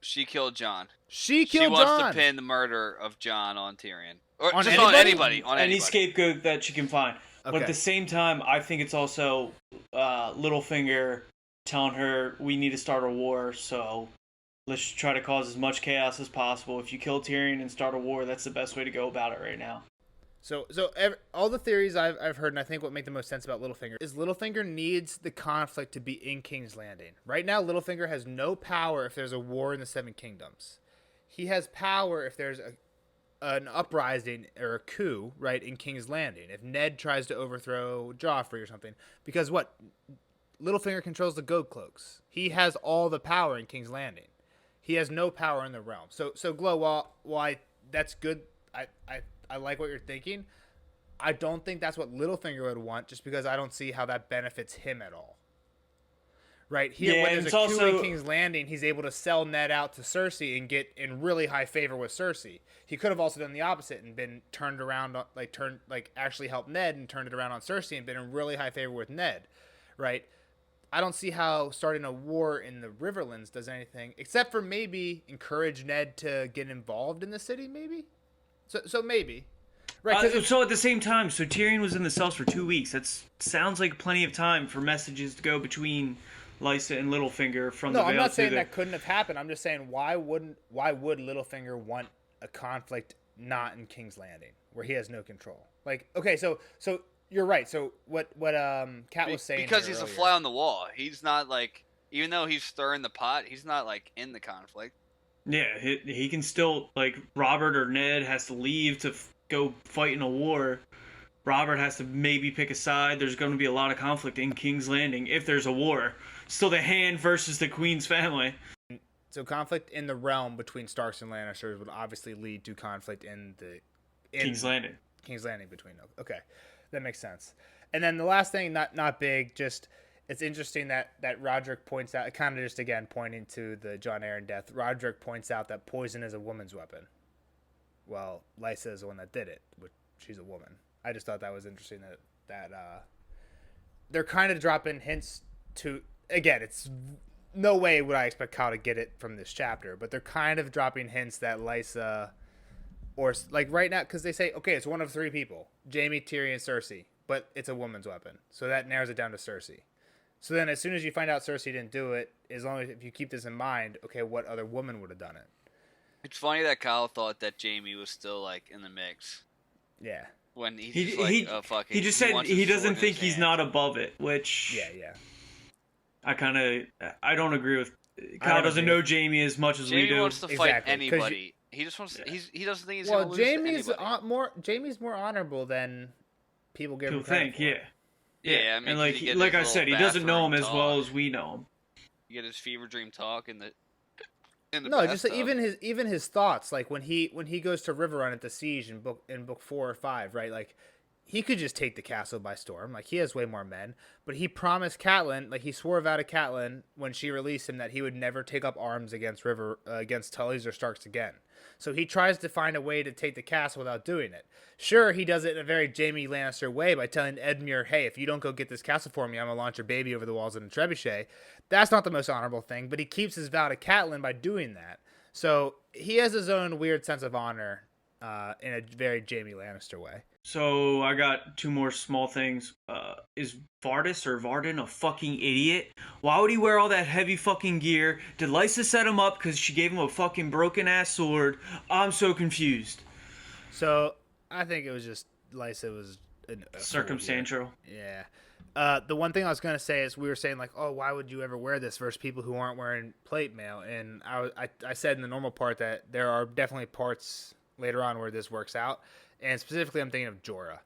She killed Jon. She wants to pin the murder of Jon on Tyrion. Or on just anybody? on anybody. Any scapegoat that she can find. Okay. But at the same time, I think it's also Littlefinger telling her, we need to start a war, so let's try to cause as much chaos as possible. If you kill Tyrion and start a war, that's the best way to go about it right now. So all the theories I've heard, and I think what make the most sense about Littlefinger is Littlefinger needs the conflict to be in King's Landing. Right now, Littlefinger has no power if there's a war in the Seven Kingdoms. He has power if there's an uprising or a coup, right, in King's Landing. If Ned tries to overthrow Joffrey or something. Because what? Littlefinger controls the Goat Cloaks. He has all the power in King's Landing. He has no power in the realm. So Glow, while that's good, I like what you're thinking. I don't think that's what Littlefinger would want, just because I don't see how that benefits him at all. Right here, Yeah, when there's it's a coup in also... King's Landing, he's able to sell Ned out to Cersei and get in really high favor with Cersei. He could have also done the opposite and been turned around, actually helped Ned and turned it around on Cersei and been in really high favor with Ned, right? I don't see how starting a war in the Riverlands does anything, except for maybe encourage Ned to get involved in the city, maybe? So maybe. Right, so at the same time, so Tyrion was in the cells for 2 weeks. That sounds like plenty of time for messages to go between Lysa and Littlefinger from the Vale. No, I'm not saying that couldn't have happened. I'm just saying why would Littlefinger want a conflict not in King's Landing where he has no control? Like, okay, so you're right. So what Kat was saying, because he's earlier, a fly on the wall. He's not like, even though he's stirring the pot, he's not like in the conflict. Yeah, he can still, like, Robert or Ned has to leave to go fight in a war. Robert has to maybe pick a side. There's going to be a lot of conflict in King's Landing if there's a war. Still the Hand versus the Queen's family. So conflict in the realm between Starks and Lannisters would obviously lead to conflict in King's Landing. King's Landing between them. Okay, that makes sense. And then the last thing, not big, just it's interesting that Roderick points out, kind of just again pointing to the Jon Arryn death. Roderick points out that poison is a woman's weapon. Well, Lysa is the one that did it, but she's a woman. I just thought that was interesting that they're kind of dropping hints to, again, it's no way would I expect Kyle to get it from this chapter, but they're kind of dropping hints that Lysa, or like right now, because they say, okay, it's one of three people, Jaime, Tyrion, Cersei, but it's a woman's weapon. So that narrows it down to Cersei. So then as soon as you find out Cersei didn't do it, as long as if you keep this in mind, okay, what other woman would have done it? It's funny that Kyle thought that Jaime was still like in the mix. Yeah. When he's he just said he doesn't think he's not above it, which yeah. I don't agree with Kyle doesn't know Jamie as much as we Jamie do. wants to fight Exactly, 'cause anybody. He just wants. Yeah. He doesn't think he's Well, gonna lose to Jamie's anybody. Jamie's more honorable than people give him People credit think, for. yeah. Yeah, I mean, and can like you get like his I said, he little doesn't know him bathroom as well talk? as we know him. You get his fever dream talk in the No, just like, bathtub. even his thoughts, like when he goes to River Run at the siege in book 4 or 5, right? Like he could just take the castle by storm. Like he has way more men, but he promised Catelyn, like he swore a vow to Catelyn when she released him that he would never take up arms against Tullys or Starks again. So he tries to find a way to take the castle without doing it. Sure, he does it in a very Jaime Lannister way by telling Edmure, "Hey, if you don't go get this castle for me, I'm gonna launch your baby over the walls in a trebuchet." That's not the most honorable thing, but he keeps his vow to Catelyn by doing that. So he has his own weird sense of honor in a very Jaime Lannister way. So I got two more small things. Is Vardis or Varden a fucking idiot? Why would he wear all that heavy fucking gear? Did Lysa set him up because she gave him a fucking broken ass sword? I'm so confused. So I think it was just Lysa was Circumstantial. Yeah. The one thing I was gonna say is we were saying like, oh, why would you ever wear this versus people who aren't wearing plate mail? And I said in the normal part that there are definitely parts later on where this works out, and specifically I'm thinking of Jorah.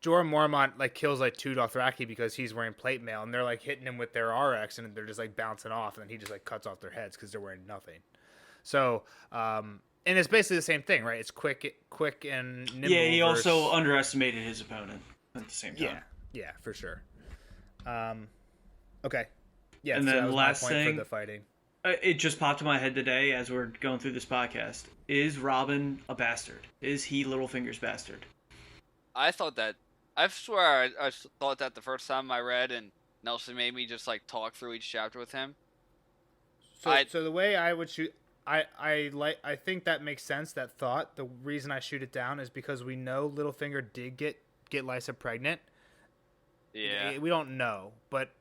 Jorah Mormont like kills like 2 Dothraki because he's wearing plate mail, and they're like hitting him with their RX, and they're just like bouncing off, and then he just like cuts off their heads because they're wearing nothing. So, and it's basically the same thing, right? It's quick and nimble. Yeah, he also underestimated his opponent at the same time. Yeah, for sure. Okay. Yeah, and so then that was last my point thing, for the fighting. It just popped in my head today as we're going through this podcast. Is Robin a bastard? Is he Littlefinger's bastard? I thought that. I swear I thought that the first time I read, and Nelson made me just like talk through each chapter with him. So the way I would shoot, I think that makes sense. That thought. The reason I shoot it down is because we know Littlefinger did get Lysa pregnant. Yeah. We don't know, but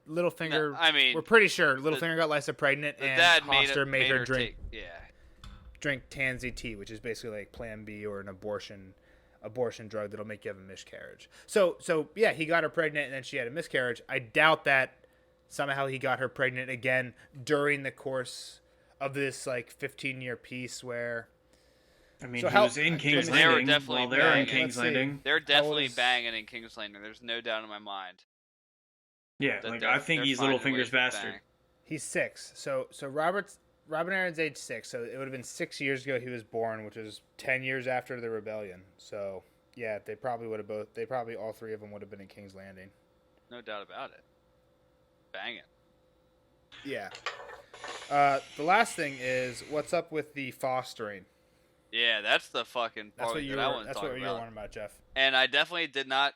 Littlefinger. No, I mean, we're pretty sure Littlefinger got Lysa pregnant, the and dad Hoster made her drink drink Tansy tea, which is basically like Plan B or an abortion drug that'll make you have a miscarriage. So yeah, he got her pregnant and then she had a miscarriage. I doubt that somehow he got her pregnant again during the course of this like 15-year peace where. I mean, he was in King's Landing. They were in King's Landing. They're definitely banging in King's Landing. There's no doubt in my mind. Yeah, like I think he's Littlefinger's bastard. He's 6. So Robin Aaron's age 6. So it would have been 6 years ago he was born, which was 10 years after the rebellion. So yeah, they probably all 3 of them would have been in King's Landing. No doubt about it. Banging. Yeah. The last thing is what's up with the fostering. Yeah, that's the fucking part That's what you were wondering about, Jeff. And I definitely did not.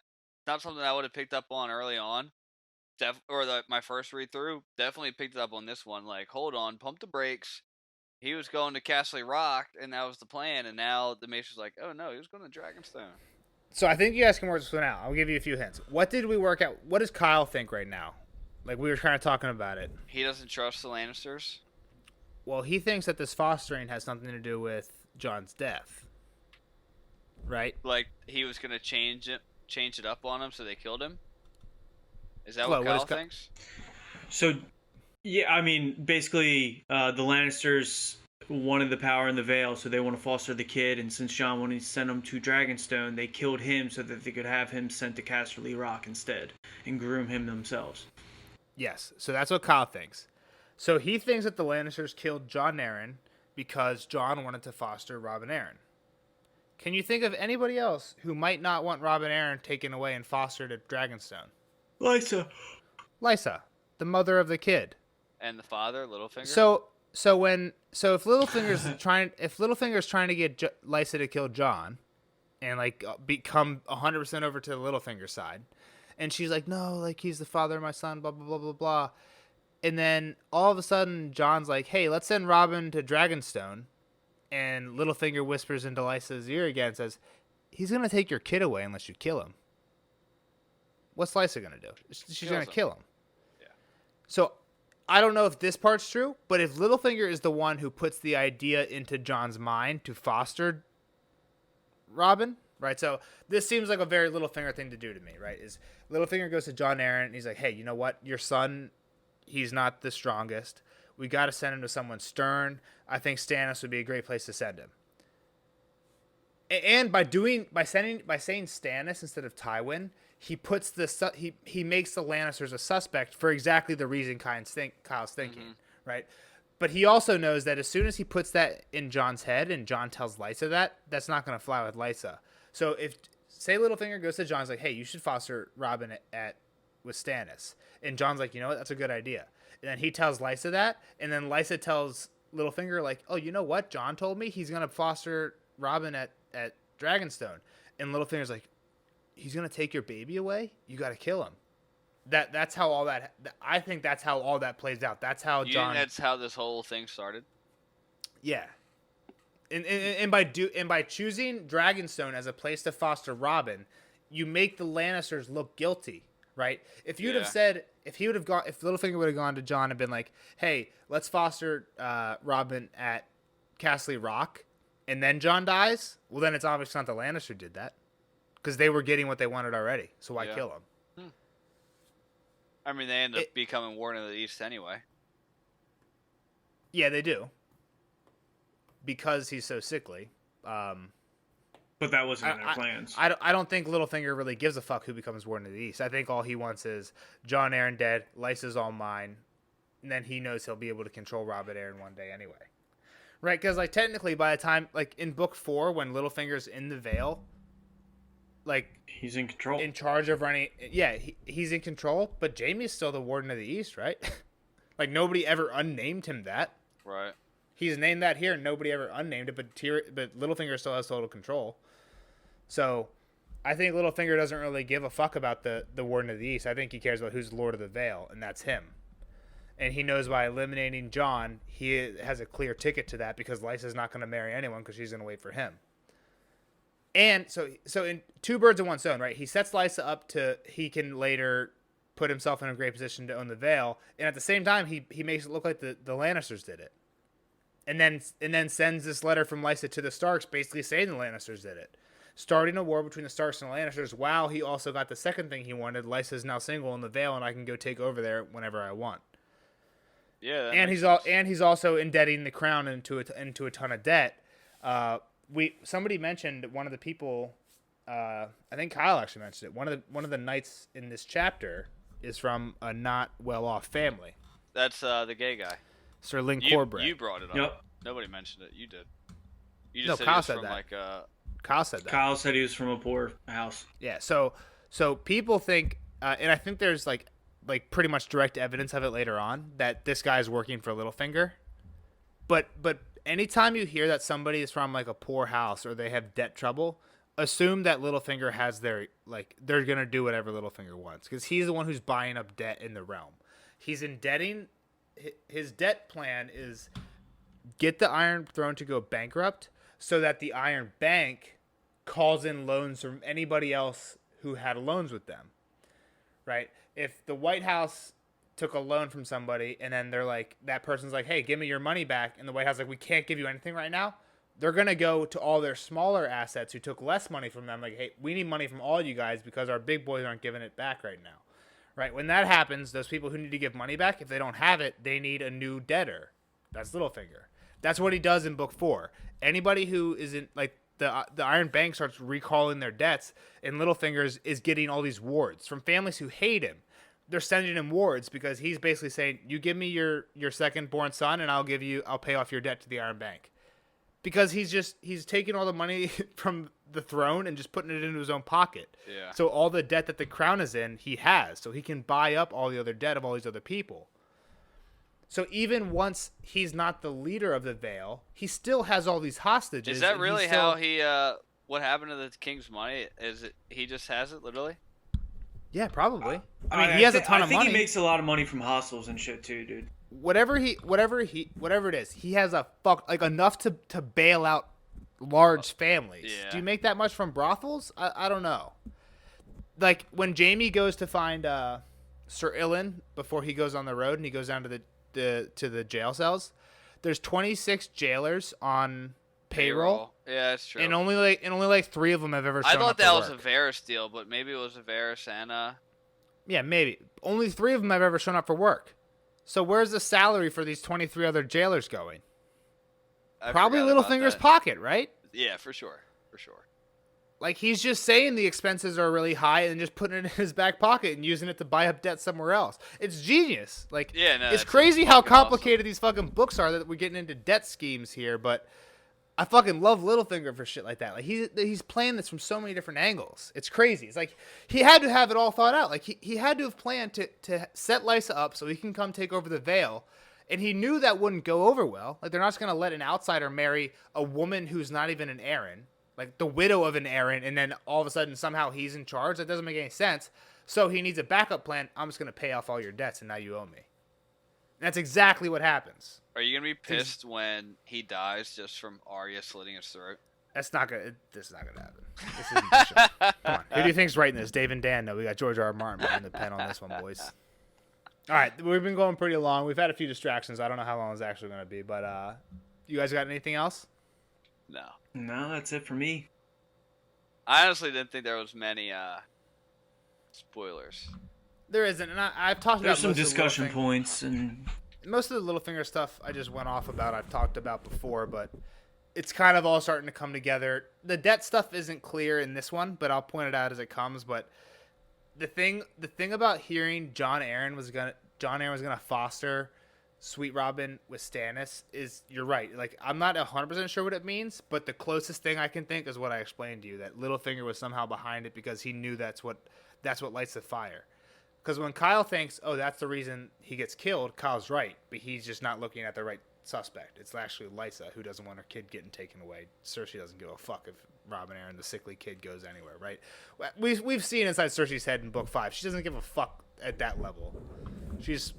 Not something I would have picked up on early on. My first read through, definitely picked it up on this one. Like, hold on, pump the brakes. He was going to Castle Rock, and that was the plan. And now the Mace was like, oh no, he was going to Dragonstone. So I think you guys can work this one out. I'll give you a few hints. What did we work out? What does Kyle think right now? Like we were kind of talking about it. He doesn't trust the Lannisters. Well, he thinks that this fostering has something to do with Jon's death. Right? Like he was going to change it up on him, so they killed him. Is that what Kyle thinks? So, yeah, I mean, basically, the Lannisters wanted the power in the Vale, so they want to foster the kid. And since Jon wanted to send him to Dragonstone, they killed him so that they could have him sent to Casterly Rock instead and groom him themselves. Yes, so that's what Kyle thinks. So he thinks that the Lannisters killed Jon Arryn because Jon wanted to foster Robin Arryn. Can you think of anybody else who might not want Robin Arryn taken away and fostered at Dragonstone? Lysa, the mother of the kid. And the father, Littlefinger? So if Littlefinger's trying to get Lysa to kill Jon and like become 100% over to the Littlefinger side, and she's like, no, like he's the father of my son, blah blah blah blah blah, and then all of a sudden Jon's like, hey, let's send Robin to Dragonstone, and Littlefinger whispers into Lysa's ear again and says, he's gonna take your kid away unless you kill him. What's Lysa gonna do? She's gonna kill him. Yeah. So I don't know if this part's true, but if Littlefinger is the one who puts the idea into Jon's mind to foster Robin, right? So this seems like a very Littlefinger thing to do to me, right? Is Littlefinger goes to Jon Arryn and he's like, hey, you know what? Your son he's not the strongest. We got to send him to someone stern. I think Stannis would be a great place to send him. And by saying Stannis instead of Tywin, he puts he makes the Lannisters a suspect for exactly the reason Kyle's thinking, right? But he also knows that as soon as he puts that in Jon's head and Jon tells Lysa that's not going to fly with Lysa. So if say Littlefinger goes to Jon's like, hey, you should foster Robin with Stannis, and Jon's like, you know what, that's a good idea, and then he tells Lysa that, and then Lysa tells Littlefinger like, oh, you know what, Jon told me he's going to foster Robin at Dragonstone, and Littlefinger's like, he's gonna take your baby away. You got to kill him. That's how all that. I think that's how all that plays out. That's how Jon. That's how this whole thing started. Yeah, and by choosing Dragonstone as a place to foster Robin, you make the Lannisters look guilty, right? If you'd have said, if Littlefinger would have gone to Jon and been like, hey, let's foster Robin at Castle Rock, and then Jon dies, well, then it's obvious not the Lannister did that, because they were getting what they wanted already. So why kill him? I mean, they end up becoming Warden of the East anyway. Yeah, they do, because he's so sickly. But that wasn't in their plans. I don't think Littlefinger really gives a fuck who becomes Warden of the East. I think all he wants is Jon Arryn dead, Lysa's all mine, and then he knows he'll be able to control Robert Arryn one day anyway. Right, because like technically by the time like in book 4 when Littlefinger's in the Vale, like he's in control, in charge of running. Yeah, he's in control, but Jaime's still the Warden of the East, right? Like nobody ever unnamed him that. Right. He's named that here, and nobody ever unnamed it, but Littlefinger still has total control. So, I think Littlefinger doesn't really give a fuck about the Warden of the East. I think he cares about who's Lord of the Vale, and that's him. And he knows by eliminating Jon, he has a clear ticket to that because Lysa's not going to marry anyone because she's going to wait for him. And so in two birds in one stone, right? He sets Lysa up he can later put himself in a great position to own the Vale, and at the same time, he makes it look like the Lannisters did it. And then sends this letter from Lysa to the Starks basically saying the Lannisters did it. Starting a war between the Starks and the Lannisters while he also got the second thing he wanted. Lysa's now single in the Vale, and I can go take over there whenever I want. Yeah, and he's also indebting the crown into a ton of debt. Somebody mentioned one of the people. I think Kyle actually mentioned it. One of the knights in this chapter is from a not well off family. That's the gay guy. Sir Lynn Corbett. You brought it up. Yep. Nobody mentioned it. You did. You just Kyle said said that. Like, Kyle said that. Kyle said he was from a poor house. Yeah. So people think, and I think there's like pretty much direct evidence of it later on that this guy is working for Littlefinger. But anytime you hear that somebody is from like a poor house or they have debt trouble, assume that Littlefinger has they're gonna do whatever Littlefinger wants because he's the one who's buying up debt in the realm. He's indebting. His debt plan is get the Iron Throne to go bankrupt so that the Iron Bank calls in loans from anybody else who had loans with them. Right? If the White House took a loan from somebody and then they're like, that person's like, hey, give me your money back. And the White House is like, we can't give you anything right now. They're going to go to all their smaller assets who took less money from them. Like, hey, we need money from all you guys because our big boys aren't giving it back right now. Right? When that happens, those people who need to give money back, if they don't have it, they need a new debtor. That's Littlefinger. That's what he does in book 4. Anybody who isn't like the Iron Bank starts recalling their debts, and Littlefinger is getting all these wards from families who hate him. They're sending him wards because he's basically saying, you give me your second born son and I'll pay off your debt to the Iron Bank. Because he's taking all the money from the throne and just putting it into his own pocket. Yeah. So all the debt that the crown is in, he has. So he can buy up all the other debt of all these other people. So even once he's not the leader of the Vale, he still has all these hostages. Is that really how he? What happened to the king's money? Is it he just has it literally? Yeah, probably. I mean, he has a ton of money. I think he makes a lot of money from hostels and shit too, dude. Whatever it is, he has enough to bail out large families. Yeah. Do you make that much from brothels? I don't know. Like when Jaime goes to find Sir Ilyn before he goes on the road and he goes down to the jail cells, there's 26 jailers on payroll. Yeah, that's true. And only like 3 of them have ever shown up. I thought to that was a work. Varys deal, but maybe it was a Varys and Yeah, maybe. Only 3 of them have ever shown up for work. So where's the salary for these 23 other jailers going? I Probably forgot about Littlefinger's that. pocket, right? Yeah, for sure. For sure. Like, he's just saying the expenses are really high and just putting it in his back pocket and using it to buy up debt somewhere else. It's genius. Like, Yeah, no, it's that's crazy how fucking complicated these fucking books are that we're getting into debt schemes here, but I fucking love Littlefinger for shit like that. Like, he's playing this from so many different angles. It's crazy. It's like, he had to have it all thought out. Like, he had to have planned to set Lysa up so he can come take over the Vale. And he knew that wouldn't go over well. Like, they're not just going to let an outsider marry a woman who's not even an Arryn. Like, the widow of an Arryn, and then all of a sudden somehow he's in charge. That doesn't make any sense. So he needs a backup plan. I'm just going to pay off all your debts, and now you owe me. And that's exactly what happens. Are you gonna be pissed when he dies just from Arya slitting his throat? That's not gonna. This is not gonna happen. This isn't the show. Come on. Who do you think's writing this? Dave and Dan? No, we got George R. R. Martin behind the pen on this one, boys. All right, we've been going pretty long. We've had a few distractions. I don't know how long it's actually gonna be, but you guys got anything else? No. No, that's it for me. I honestly didn't think there was many spoilers. There isn't, and I've talked There's about some most of the discussion Littlefinger- points, and Most of the Littlefinger stuff I just went off about. I've talked about before, but it's kind of all starting to come together. The debt stuff isn't clear in this one, but I'll point it out as it comes. But the thing about hearing John Arryn was gonna foster Sweet Robin with Stannis is, you're right. Like, I'm not 100% sure what it means, but the closest thing I can think is what I explained to you, that Littlefinger was somehow behind it because he knew that's what lights the fire. Because when Kyle thinks, oh, that's the reason he gets killed, Kyle's right, but he's just not looking at the right suspect. It's actually Lysa, who doesn't want her kid getting taken away. Cersei doesn't give a fuck if Robin Arryn, the sickly kid, goes anywhere, right? We've seen inside Cersei's head in Book 5. She doesn't give a fuck at that level. She's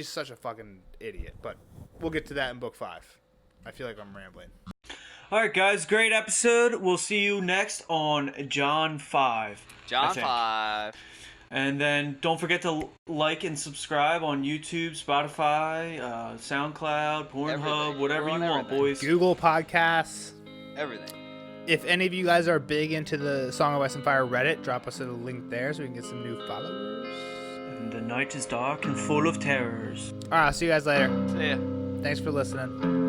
such a fucking idiot, but we'll get to that in Book 5. I feel like I'm rambling. all right, guys, great episode. We'll see you next on John 5. John 5. And then don't forget to like and subscribe on YouTube, Spotify, SoundCloud, Pornhub, Everything. whatever We're you on want, everything. boys. Google Podcasts. Everything. If any of you guys are big into the Song of Ice and Fire Reddit, drop us a link there so we can get some new followers. And the night is dark and full of terrors. All right, I'll see you guys later. See ya. Thanks for listening.